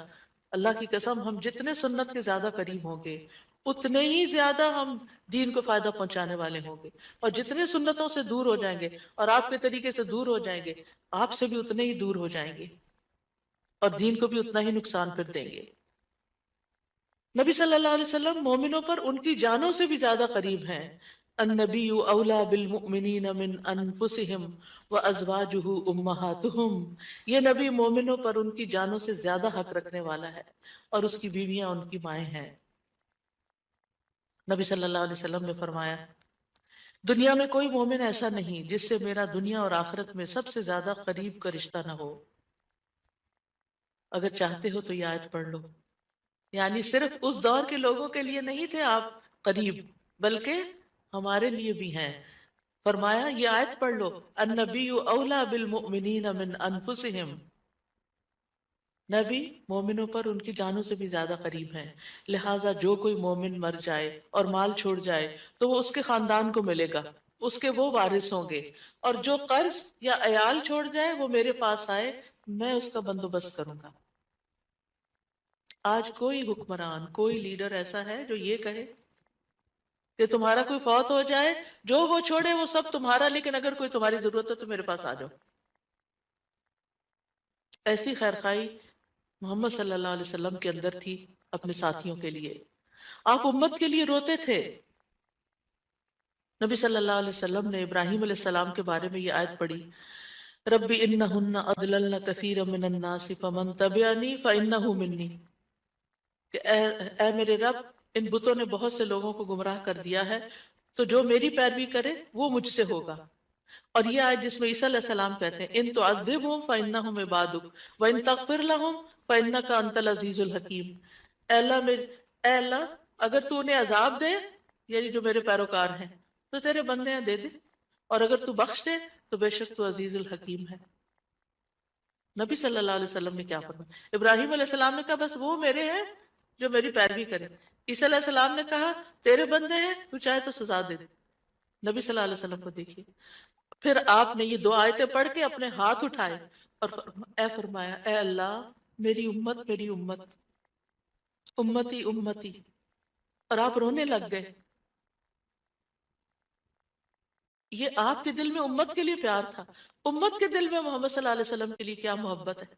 اللہ کی قسم، ہم جتنے سنت کے زیادہ قریب ہوں گے اتنے ہی زیادہ ہم دین کو فائدہ پہنچانے والے ہوں گے، اور جتنے سنتوں سے دور ہو جائیں گے اور آپ کے طریقے سے دور ہو جائیں گے، آپ سے بھی اتنے ہی دور ہو جائیں گے اور دین کو بھی اتنا ہی نقصان پھر دیں گے۔ نبی صلی اللہ علیہ وسلم مومنوں پر ان کی جانوں سے بھی زیادہ قریب ہیں۔ النبی اولا بالمؤمنین من انفسہم وازواجہ امہاتہم۔ یہ نبی مومنوں پر ان کی جانوں سے زیادہ حق رکھنے والا ہے، اور اس کی بیویاں ان کی مائیں ہیں۔ نبی صلی اللہ علیہ وسلم نے فرمایا، دنیا میں کوئی مومن ایسا نہیں جس سے میرا دنیا اور آخرت میں سب سے زیادہ قریب کا رشتہ نہ ہو۔ اگر چاہتے ہو تو یہ آیت پڑھ لو۔ یعنی صرف اس دور کے لوگوں کے لیے نہیں تھے آپ قریب، بلکہ ہمارے لیے بھی ہیں۔ فرمایا یہ آیت پڑھ لو، النبی اولا بالمؤمنین من انفسہم۔ نبی مومنوں پر ان کی جانوں سے بھی زیادہ قریب ہیں، لہٰذا جو کوئی مومن مر جائے اور مال چھوڑ جائے تو وہ اس کے خاندان کو ملے گا، اس کے وہ وارث ہوں گے، اور جو قرض یا عیال چھوڑ جائے وہ میرے پاس آئے، میں اس کا بندوبست کروں گا۔ آج کوئی حکمران، کوئی لیڈر ایسا ہے جو یہ کہے کہ تمہارا کوئی فوت ہو جائے، جو وہ چھوڑے وہ سب تمہارا، لیکن اگر کوئی تمہاری ضرورت ہے تو میرے پاس آ جاؤ؟ ایسی خیرخواہی محمد صلی اللہ علیہ وسلم کے اندر تھی اپنے ساتھیوں کے لیے۔ آپ امت کے لیے روتے تھے، نبی صلی اللہ علیہ وسلم نے ابراہیم علیہ السلام کے بارے میں یہ آیت پڑھی، ربی انہن اضللن کثیرا من الناس فمن تبعنی فانہ منی، کہ اے میرے رب، ان بتوں نے بہت سے لوگوں کو گمراہ کر دیا ہے، تو جو میری پیروی کرے وہ مجھ سے ہوگا۔ اور یہ آیت جس میں عیسیٰ علیہ السلام کہتے ہیں ان تعذبہم فانہم عبادک وان تغفر لہم فانک انت العزیز الحکیم، اے اللہ اے اللہ، اگر تو انہیں عذاب دے، یعنی جو میرے پیروکار ہیں، تو تیرے بندے ہیں دے دے، اور اگر تو بخش دے تو بے شک تو عزیز الحکیم ہے۔ نبی صلی اللہ علیہ وسلم نے کیا فرمایا؟ ابراہیم علیہ السلام نے کہا بس وہ میرے ہیں جو میری پیروی کرے۔ عیسیٰ علیہ السلام نے کہا تیرے بندے ہیں، تو چاہے تو سزا دے دے۔ نبی صلی اللہ علیہ وسلم کو دیکھیے، پھر آپ نے یہ دو آیتیں پڑھ کے اپنے ہاتھ اٹھائے اور فرمایا اے اللہ، میری امت میری امت، امتی امتی، اور آپ رونے لگ گئے۔ یہ آپ کے دل میں امت کے لیے پیار تھا، امت کے دل میں محمد صلی اللہ علیہ وسلم کے لیے کیا محبت ہے۔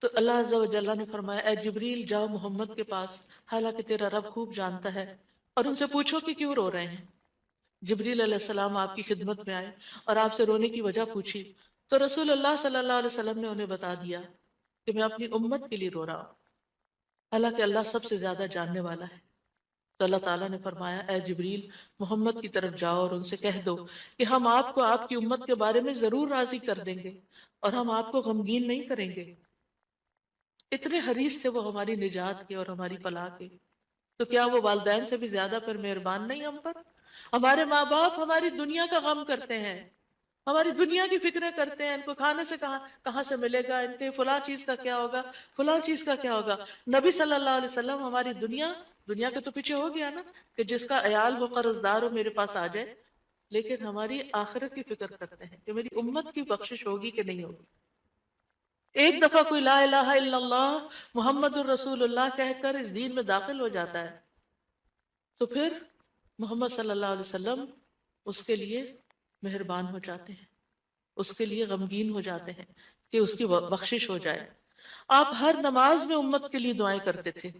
تو اللہ عز و جل نے فرمایا اے جبریل جاؤ محمد کے پاس، حالانکہ تیرا رب خوب جانتا ہے، اور ان سے پوچھو کہ کیوں رو رہے ہیں۔ جبریل علیہ السلام آپ کی خدمت میں آئے اور آپ سے رونے کی وجہ پوچھی، تو رسول اللہ صلی اللہ علیہ وسلم نے انہیں بتا دیا کہ میں اپنی امت کے لیے رو رہا ہوں، حالانکہ اللہ سب سے زیادہ جاننے والا ہے۔ تو اللہ تعالیٰ نے فرمایا اے جبریل محمد کی طرف جاؤ اور ان سے کہہ دو کہ ہم آپ کو آپ کی امت کے بارے میں ضرور راضی کر دیں گے، اور ہم آپ کو غمگین نہیں کریں گے۔ اتنے حریص تھے وہ ہماری نجات کے اور ہماری فلاح کے، تو کیا وہ والدین سے بھی زیادہ پر مہربان نہیں ہم پر؟ ہمارے ماں باپ ہماری دنیا کا غم کرتے ہیں، ہماری دنیا کی فکریں کرتے ہیں، ان کو کھانے سے کہاں سے ملے گا، ان کے فلاں چیز کا کیا ہوگا، فلاں چیز کا کیا ہوگا۔ نبی صلی اللہ علیہ وسلم ہماری دنیا کے تو پیچھے ہو گیا نا، کہ جس کا عیال وہ قرض دار ہو میرے پاس آ جائے، لیکن ہماری آخرت کی فکر کرتے ہیں کہ میری امت کی بخشش ہوگی کہ نہیں ہوگی۔ ایک دفعہ کوئی لا الہ الا اللہ محمد الرسول اللہ کہہ کر اس دین میں داخل ہو جاتا ہے، تو پھر محمد صلی اللہ علیہ وسلم اس کے لیے مہربان ہو جاتے ہیں، اس کے لیے غمگین ہو جاتے ہیں کہ اس کی بخشش ہو جائے۔ آپ ہر نماز میں امت کے لیے دعائیں کرتے تھے،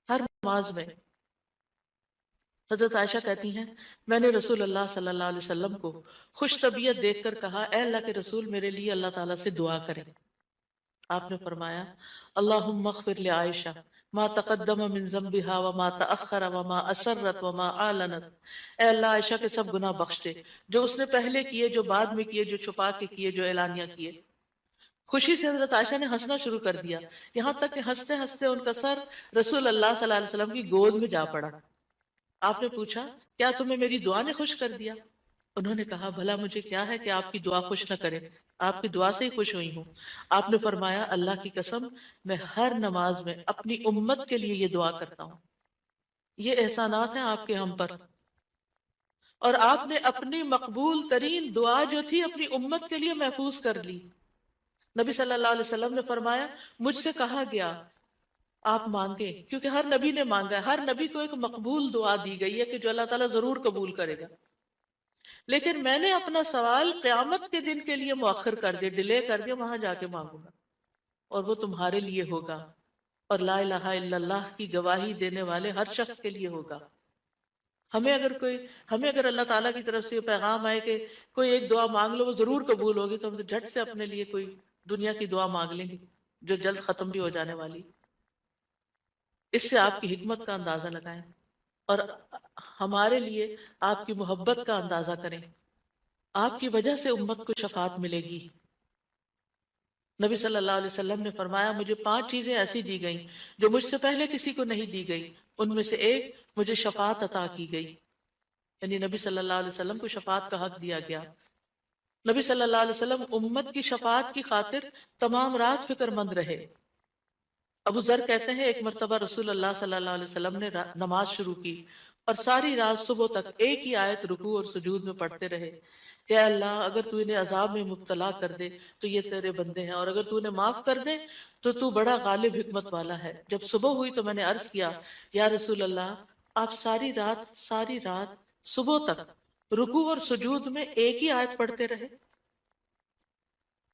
ہر نماز میں۔ حضرت عائشہ کہتی ہیں میں نے رسول اللہ صلی اللہ علیہ وسلم کو خوش طبیعت دیکھ کر کہا اے اللہ کے رسول میرے لیے اللہ تعالیٰ سے دعا کریں۔ آپ نے فرمایا اللہم اغفر لعائشہ ما تقدم من ذنبها وما تأخر وما اسرت وما اعلنت، اے اللہ عائشہ کے سب گناہ بخش دے، جو اس نے پہلے کیے، جو بعد میں کیے، جو چھپا کے کیے، جو اعلانیہ کیے۔ خوشی سے حضرت عائشہ نے ہنسنا شروع کر دیا، یہاں تک کہ ہنستے ہنستے ان کا سر رسول اللہ صلی اللہ علیہ وسلم کی گود میں جا پڑا۔ آپ نے پوچھا کیا تمہیں میری دعا نے خوش کر دیا؟ انہوں نے کہا بھلا مجھے کیا ہے کہ آپ کی دعا خوش نہ کرے، آپ کی دعا سے ہی خوش ہوئی ہوں۔ آپ نے فرمایا اللہ کی قسم میں ہر نماز میں اپنی امت کے لیے یہ دعا کرتا ہوں۔ یہ احسانات ہیں آپ کے ہم پر، اور آپ نے اپنی مقبول ترین دعا جو تھی اپنی امت کے لیے محفوظ کر لی۔ نبی صلی اللہ علیہ وسلم نے فرمایا مجھ سے کہا گیا آپ مانگے، کیونکہ ہر نبی نے مانگا ہے، ہر نبی کو ایک مقبول دعا دی گئی ہے کہ جو اللہ تعالیٰ ضرور قبول کرے گا، لیکن میں نے اپنا سوال قیامت کے دن کے لیے مؤخر کر دیا، ڈیلے کر دیا، وہاں جا کے مانگوں گا، اور وہ تمہارے لیے ہوگا، اور لا الہ الا اللہ کی گواہی دینے والے ہر شخص کے لیے ہوگا۔ ہمیں اگر اللہ تعالیٰ کی طرف سے یہ پیغام آئے کہ کوئی ایک دعا مانگ لو وہ ضرور قبول ہوگی، تو ہم تو جھٹ سے اپنے لیے کوئی دنیا کی دعا مانگ لیں گے جو جلد ختم بھی ہو جانے والی۔ اس سے آپ کی حکمت کا اندازہ لگائیں، اور ہمارے لیے آپ کی محبت کا اندازہ کریں۔ آپ کی وجہ سے امت کو شفاعت ملے گی۔ نبی صلی اللہ علیہ وسلم نے فرمایا مجھے 5 چیزیں ایسی دی گئیں جو مجھ سے پہلے کسی کو نہیں دی گئی، ان میں سے ایک مجھے شفاعت عطا کی گئی، یعنی نبی صلی اللہ علیہ وسلم کو شفاعت کا حق دیا گیا۔ نبی صلی اللہ علیہ وسلم امت کی شفاعت کی خاطر تمام رات فکر مند رہے۔ ابو ذر کہتے ہیں ایک مرتبہ رسول اللہ صلی اللہ علیہ وسلم نے نماز شروع کی اور ساری رات صبح تک ایک ہی آیت رکوع اور سجود میں پڑھتے رہے کہ اے اللہ اگر تو انہیں عذاب میں مبتلا کر دے تو یہ تیرے بندے ہیں، اور اگر تو انہیں معاف کر دے تو تو بڑا غالب حکمت والا ہے۔ جب صبح ہوئی تو میں نے عرض کیا یا رسول اللہ آپ ساری رات صبح تک رکوع اور سجود میں ایک ہی آیت پڑھتے رہے؟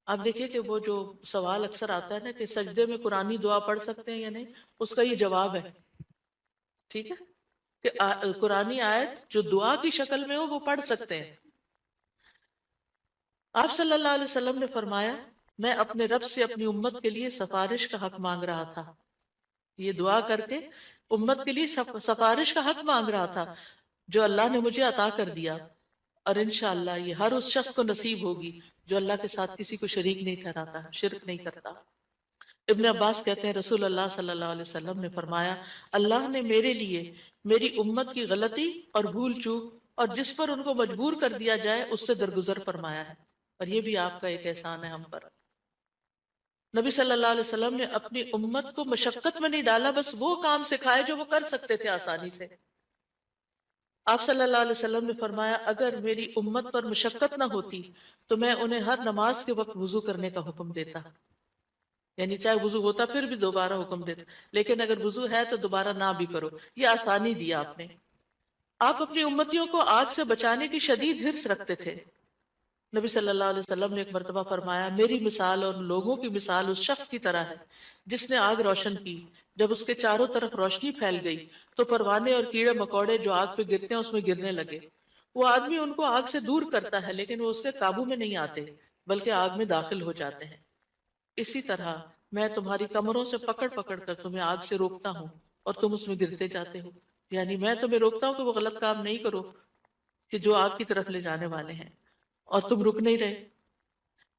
آپ دیکھیے کہ وہ جو سوال اکثر آتا ہے نا کہ سجدے میں قرآنی دعا پڑھ سکتے ہیں یا نہیں، اس کا یہ جواب ہے، ٹھیک ہے؟ کہ قرآنی آیت جو دعا کی شکل میں ہو وہ پڑھ سکتے ہیں۔ آپ صلی اللہ علیہ وسلم نے فرمایا، میں اپنے رب سے اپنی امت کے لیے سفارش کا حق مانگ رہا تھا، یہ دعا کر کے امت کے لیے سفارش کا حق مانگ رہا تھا جو اللہ نے مجھے عطا کر دیا، اور انشاءاللہ یہ ہر اس شخص کو نصیب ہوگی جو اللہ کے ساتھ کسی کو شریک نہیں ٹھہراتا، شرک نہیں کرتا۔ ابن عباس کہتے ہیں رسول اللہ صلی اللہ علیہ وسلم نے فرمایا، اللہ نے میرے لیے میری امت کی غلطی اور بھول چوک اور جس پر ان کو مجبور کر دیا جائے اس سے درگزر فرمایا ہے، اور یہ بھی آپ کا ایک احسان ہے ہم پر۔ نبی صلی اللہ علیہ وسلم نے اپنی امت کو مشقت میں نہیں ڈالا، بس وہ کام سکھائے جو وہ کر سکتے تھے آسانی سے۔ آپ صلی اللہ علیہ وسلم نے فرمایا، اگر میری امت پر مشقت نہ ہوتی تو میں انہیں ہر نماز کے وقت وضو کرنے کا حکم دیتا، یعنی چاہے وضو ہوتا پھر بھی دوبارہ حکم دیتا، لیکن اگر وضو ہے تو دوبارہ نہ بھی کرو، یہ آسانی دیا آپ نے۔ آپ اپنی امتیوں کو آگ سے بچانے کی شدید حرص رکھتے تھے۔ نبی صلی اللہ علیہ وسلم نے ایک مرتبہ فرمایا، میری مثال اور لوگوں کی مثال اس شخص کی طرح ہے جس نے آگ روشن کی، جب اس کے چاروں طرف روشنی پھیل گئی تو پروانے اور کیڑے مکوڑے جو آگ پہ گرتے ہیں اس میں گرنے لگے۔ وہ آدمی ان کو آگ سے دور کرتا ہے لیکن وہ اس کے قابو میں نہیں آتے بلکہ آگ میں داخل ہو جاتے ہیں۔ اسی طرح میں تمہاری کمروں سے پکڑ پکڑ کر تمہیں آگ سے روکتا ہوں اور تم اس میں گرتے جاتے ہو، یعنی میں تمہیں روکتا ہوں کہ وہ غلط کام نہیں کرو کہ جو آگ کی طرف لے جانے والے ہیں، اور تم رک نہیں رہے۔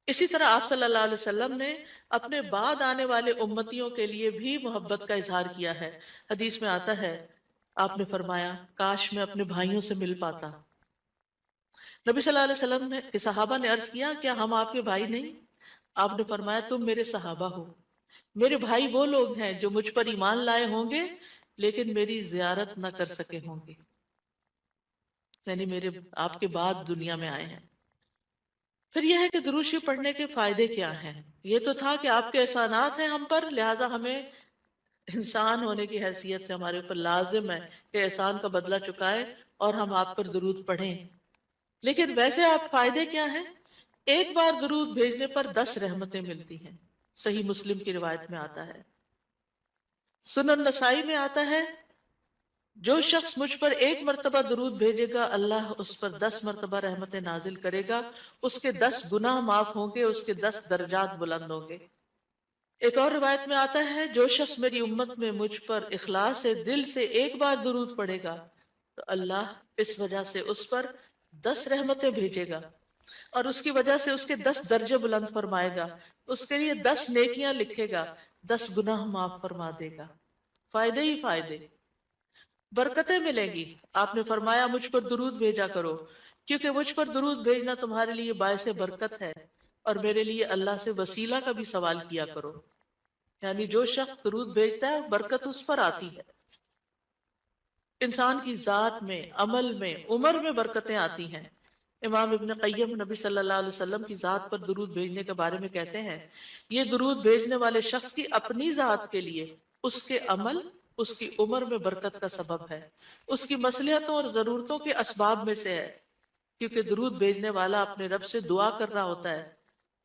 اسی طرح آپ صلی اللہ علیہ وسلم نے اپنے بعد آنے والے امتیوں کے لیے بھی محبت کا اظہار کیا ہے۔ حدیث میں آتا ہے، آپ نے فرمایا، کاش میں اپنے بھائیوں سے مل پاتا۔ نبی صلی اللہ علیہ وسلم نے کہ صحابہ نے عرض کیا، کیا ہم آپ کے بھائی نہیں؟ آپ نے فرمایا، تم میرے صحابہ ہو، میرے بھائی وہ لوگ ہیں جو مجھ پر ایمان لائے ہوں گے لیکن میری زیارت نہ کر سکے ہوں گے، یعنی میرے آپ کے بعد دنیا میں آئے ہیں۔ پھر یہ ہے کہ درود شریف پڑھنے کے فائدے کیا ہیں؟ یہ تو تھا کہ آپ کے احسانات ہیں ہم پر، لہٰذا ہمیں انسان ہونے کی حیثیت سے ہمارے اوپر لازم ہے کہ احسان کا بدلہ چکائے اور ہم آپ پر درود پڑھیں۔ لیکن ویسے آپ فائدے کیا ہیں؟ ایک بار درود بھیجنے پر 10 رحمتیں ملتی ہیں، صحیح مسلم کی روایت میں آتا ہے۔ سنن نسائی میں آتا ہے، جو شخص مجھ پر ایک مرتبہ درود بھیجے گا اللہ اس پر 10 مرتبہ رحمتیں نازل کرے گا، اس کے 10 گناہ معاف ہوں گے، اس کے 10 درجات بلند ہوں گے۔ ایک اور روایت میں آتا ہے، جو شخص میری امت میں مجھ پر اخلاص سے دل سے ایک بار درود پڑھے گا تو اللہ اس وجہ سے اس پر 10 رحمتیں بھیجے گا اور اس کی وجہ سے اس کے 10 درجے بلند فرمائے گا، اس کے لیے 10 نیکیاں لکھے گا، 10 گناہ معاف فرما دے گا۔ فائدے ہی فائدے، برکتیں ملیں گی۔ آپ نے فرمایا، مجھ پر درود بھیجا کرو کیونکہ مجھ پر درود بھیجنا تمہارے لیے باعث برکت ہے، اور میرے لیے اللہ سے وسیلہ کا بھی سوال کیا کرو، یعنی جو شخص درود بھیجتا ہے برکت اس پر آتی ہے۔ انسان کی ذات میں، عمل میں، عمر میں برکتیں آتی ہیں۔ امام ابن قیم نبی صلی اللہ علیہ وسلم کی ذات پر درود بھیجنے کے بارے میں کہتے ہیں، یہ درود بھیجنے والے شخص کی اپنی ذات کے لیے، اس کے عمل، اس کی عمر میں برکت کا سبب ہے، اس کی مصلحتوں اور ضرورتوں کے اسباب میں سے ہے، کیونکہ درود بھیجنے والا اپنے رب سے دعا کر رہا ہوتا ہے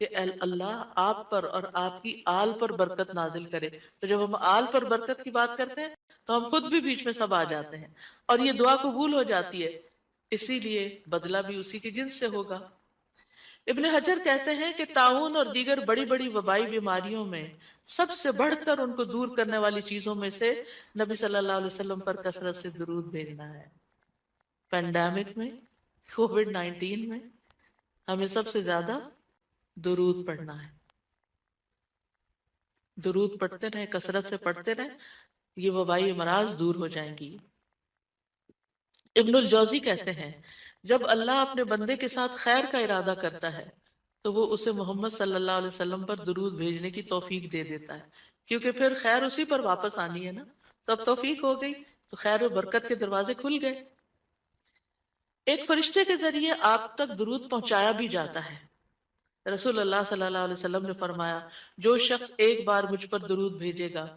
کہ اے اللہ آپ پر اور آپ کی آل پر برکت نازل کرے۔ تو جب ہم آل پر برکت کی بات کرتے ہیں تو ہم خود بھی بیچ میں سب آ جاتے ہیں اور یہ دعا قبول ہو جاتی ہے، اسی لیے بدلہ بھی اسی کی جنس سے ہوگا۔ ابن حجر کہتے ہیں کہ طاعون اور دیگر بڑی بڑی وبائی بیماریوں میں سب سے بڑھ کر ان کو دور کرنے والی چیزوں میں سے نبی صلی اللہ علیہ وسلم پر کثرت سے درود بھیجنا ہے۔ پینڈیمک میں، کووڈ-19 میں ہمیں سب سے زیادہ درود پڑھنا ہے۔ درود پڑھتے رہیں، کثرت سے پڑھتے رہیں، یہ وبائی امراض دور ہو جائیں گی۔ ابن الجوزی کہتے ہیں، جب اللہ اپنے بندے کے ساتھ خیر کا ارادہ کرتا ہے تو وہ اسے محمد صلی اللہ علیہ وسلم پر درود بھیجنے کی توفیق دے دیتا ہے، کیونکہ پھر خیر اسی پر واپس آنی ہے نا، تو اب توفیق ہو گئی تو خیر و برکت کے دروازے کھل گئے۔ ایک فرشتے کے ذریعے آپ تک درود پہنچایا بھی جاتا ہے۔ رسول اللہ صلی اللہ علیہ وسلم نے فرمایا، جو شخص ایک بار مجھ پر درود بھیجے گا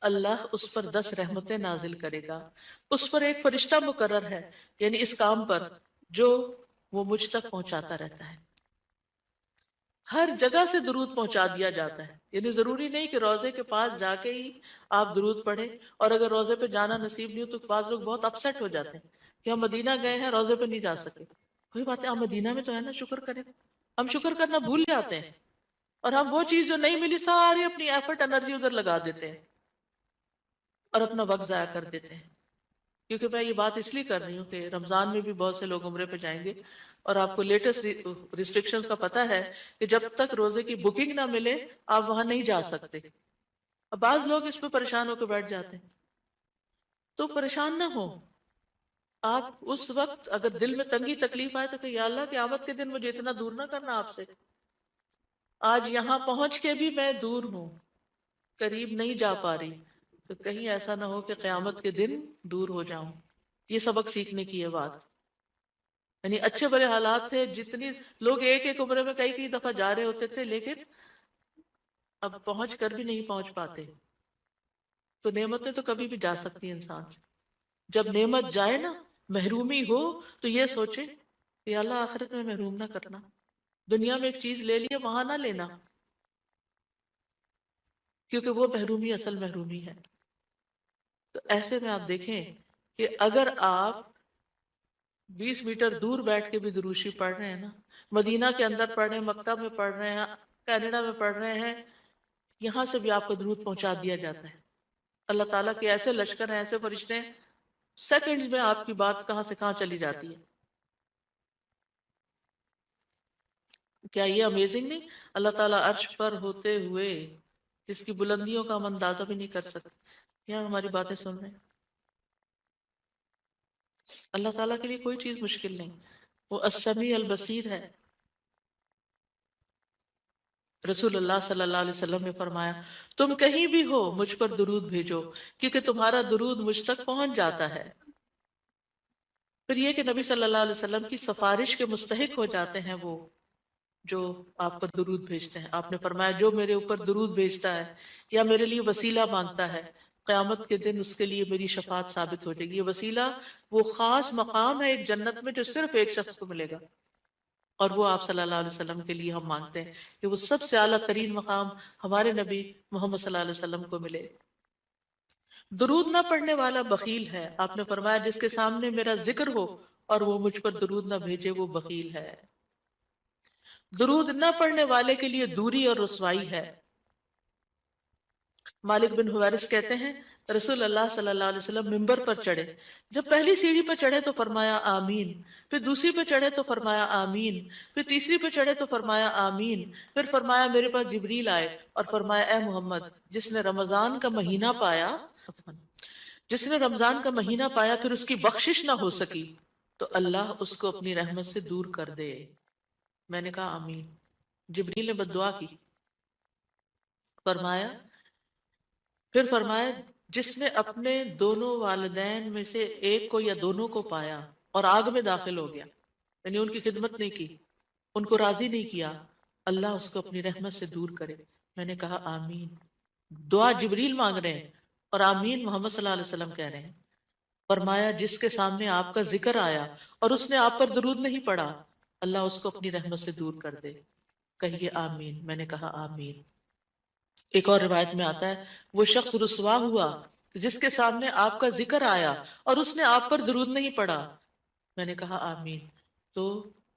اللہ اس پر 10 رحمتیں نازل کرے گا، اس پر ایک فرشتہ مقرر ہے، یعنی اس کام پر جو وہ مجھ تک پہنچاتا رہتا ہے۔ ہر جگہ سے درود پہنچا دیا جاتا ہے. یعنی ضروری نہیں کہ روزے کے پاس جا کے ہی آپ درود پڑھیں، اور اگر روزے پہ جانا نصیب نہیں ہو تو بعض لوگ بہت اپسیٹ ہو جاتے ہیں کہ ہم مدینہ گئے ہیں، روزے پہ نہیں جا سکے. کوئی بات ہے، ہم مدینہ میں تو ہے نا، شکر کریں. ہم شکر کرنا بھول جاتے ہیں، اور ہم وہ چیز جو نہیں ملی ساری اپنی ایفرٹ انرجی ادھر لگا دیتے ہیں اور اپنا وقت ضائع کر دیتے ہیں. کیونکہ میں یہ بات اس لیے کر رہی ہوں کہ رمضان میں بھی بہت سے لوگ عمرے پہ جائیں گے، اور آپ کو لیٹسٹ ریسٹرکشنز کا پتہ ہے کہ جب تک روزے کی بکنگ نہ ملے آپ وہاں نہیں جا سکتے. اب بعض لوگ اس پہ پریشان ہو کے بیٹھ جاتے ہیں. تو پریشان نہ ہو آپ. اس وقت اگر دل میں تنگی تکلیف آئے تو کہ یا اللہ قیامت کے دن مجھے اتنا دور نہ کرنا آپ سے. آج یہاں پہنچ کے بھی میں دور ہوں، قریب نہیں جا پا رہی، تو کہیں ایسا نہ ہو کہ قیامت کے دن دور ہو جاؤں. یہ سبق سیکھنے کی ہے بات. یعنی اچھے برے حالات تھے، جتنی لوگ ایک ایک عمرے میں کئی کئی دفعہ جا رہے ہوتے تھے، لیکن اب پہنچ کر بھی نہیں پہنچ پاتے. تو نعمتیں تو کبھی بھی جا سکتی ہیں انسان سے. جب نعمت جائے نا، محرومی ہو، تو یہ سوچے کہ اللہ آخرت میں محروم نہ کرنا. دنیا میں ایک چیز لے لیے وہاں نہ لینا، کیونکہ وہ محرومی اصل محرومی ہے. تو ایسے میں آپ دیکھیں کہ اگر آپ 20 میٹر دور بیٹھ کے بھی دروشی پڑھ رہے ہیں نا، مدینہ کے اندر پڑھ رہے ہیں، مکہ میں پڑھ رہے ہیں، کینیڈا میں پڑھ رہے ہیں، یہاں سے بھی آپ کو درود پہنچا دیا جاتا ہے. اللہ تعالیٰ کے ایسے لشکر ہیں، ایسے فرشتے ہیں، سیکنڈز میں آپ کی بات کہاں سے کہاں چلی جاتی ہے. کیا یہ امیزنگ نہیں؟ اللہ تعالیٰ عرش پر ہوتے ہوئے جس کی بلندیوں کا ہم اندازہ بھی نہیں کر سکتے، یہاں ہماری باتیں سن رہے ہیں. اللہ تعالیٰ کے لیے کوئی چیز مشکل نہیں، وہ السمیع البصیر ہے. رسول اللہ صلی اللہ علیہ وسلم نے فرمایا تم کہیں بھی ہو مجھ پر درود بھیجو، کیونکہ تمہارا درود مجھ تک پہنچ جاتا ہے. پھر یہ کہ نبی صلی اللہ علیہ وسلم کی سفارش کے مستحق ہو جاتے ہیں وہ جو آپ پر درود بھیجتے ہیں. آپ نے فرمایا جو میرے اوپر درود بھیجتا ہے یا میرے لیے وسیلہ مانگتا ہے، قیامت کے دن اس کے لیے میری شفاعت ثابت ہو جائے گی. یہ وسیلہ وہ خاص مقام ہے ایک جنت میں جو صرف ایک شخص کو ملے گا، اور وہ آپ صلی اللہ علیہ وسلم کے لیے ہم مانگتے ہیں کہ وہ سب سے اعلیٰ ترین مقام ہمارے نبی محمد صلی اللہ علیہ وسلم کو ملے. درود نہ پڑھنے والا بخیل ہے. آپ نے فرمایا جس کے سامنے میرا ذکر ہو اور وہ مجھ پر درود نہ بھیجے وہ بخیل ہے. درود نہ پڑھنے والے کے لیے دوری اور رسوائی ہے. مالک بن حویرث کہتے ہیں رسول اللہ صلی اللہ علیہ وسلم ممبر پر چڑھے، جب پہلی سیڑھی پر چڑھے تو فرمایا آمین، پھر دوسری پہ چڑھے تو فرمایا آمین، پھر تیسری پہ چڑھے تو فرمایا آمین، پھر فرمایا میرے پاس جبریل آئے اور فرمایا اے محمد جس نے رمضان کا مہینہ پایا، جس نے رمضان کا مہینہ پایا پھر اس کی بخشش نہ ہو سکی تو اللہ اس کو اپنی رحمت سے دور کر دے. میں نے کہا آمین. جبریل نے بد دعا کی. فرمایا پھر فرمایا جس نے اپنے دونوں والدین میں سے ایک کو یا دونوں کو پایا اور آگ میں داخل ہو گیا، یعنی ان کی خدمت نہیں کی، ان کو راضی نہیں کیا، اللہ اس کو اپنی رحمت سے دور کرے. میں نے کہا آمین. دعا جبریل مانگ رہے ہیں اور آمین محمد صلی اللہ علیہ وسلم کہہ رہے ہیں. فرمایا جس کے سامنے آپ کا ذکر آیا اور اس نے آپ پر درود نہیں پڑھا اللہ اس کو اپنی رحمت سے دور کر دے. کہیے آمین. میں نے کہا آمین. ایک اور روایت میں آتا ہے وہ شخص رسوا ہوا جس کے سامنے آپ کا ذکر آیا اور اس نے آپ پر درود نہیں پڑھا. میں نے کہا آمین. تو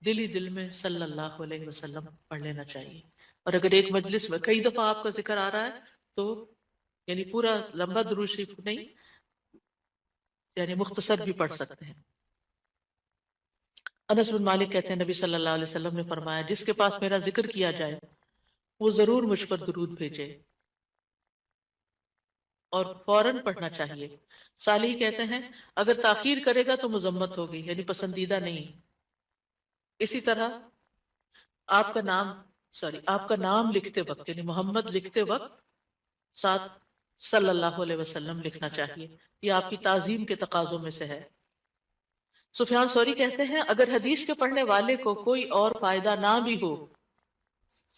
دل ہی دل میں صلی اللہ علیہ وسلم پڑھ لینا چاہیے. اور اگر ایک مجلس میں کئی دفعہ آپ کا ذکر آ رہا ہے تو یعنی پورا لمبا درود شریف نہیں، یعنی مختصر بھی پڑھ سکتے ہیں. انس بن مالک کہتے ہیں نبی صلی اللہ علیہ وسلم نے فرمایا جس کے پاس میرا ذکر کیا جائے وہ ضرور مجھ پر درود بھیجے اور فوراً پڑھنا چاہیے. صالح کہتے ہیں اگر تاخیر کرے گا تو مذمت ہوگی، یعنی پسندیدہ نہیں. اسی طرح آپ کا نام لکھتے وقت یعنی محمد لکھتے وقت ساتھ صلی اللہ علیہ وسلم لکھنا چاہیے. یہ آپ کی تعظیم کے تقاضوں میں سے ہے. سفیان ثوری کہتے ہیں اگر حدیث کے پڑھنے والے کو کوئی اور فائدہ نہ بھی ہو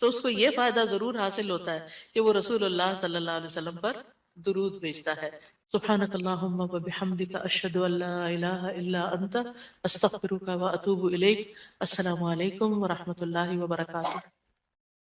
تو اس کو یہ فائدہ ضرور حاصل ہوتا ہے کہ وہ رسول اللہ صلی اللہ علیہ وسلم پر درود بھیجتا ہے. سبحانک اللہم و بحمدک اشہد ان لا الہ الا انت استغفرک و اتوب الیک. السلام علیکم و رحمت اللہ وبرکاتہ.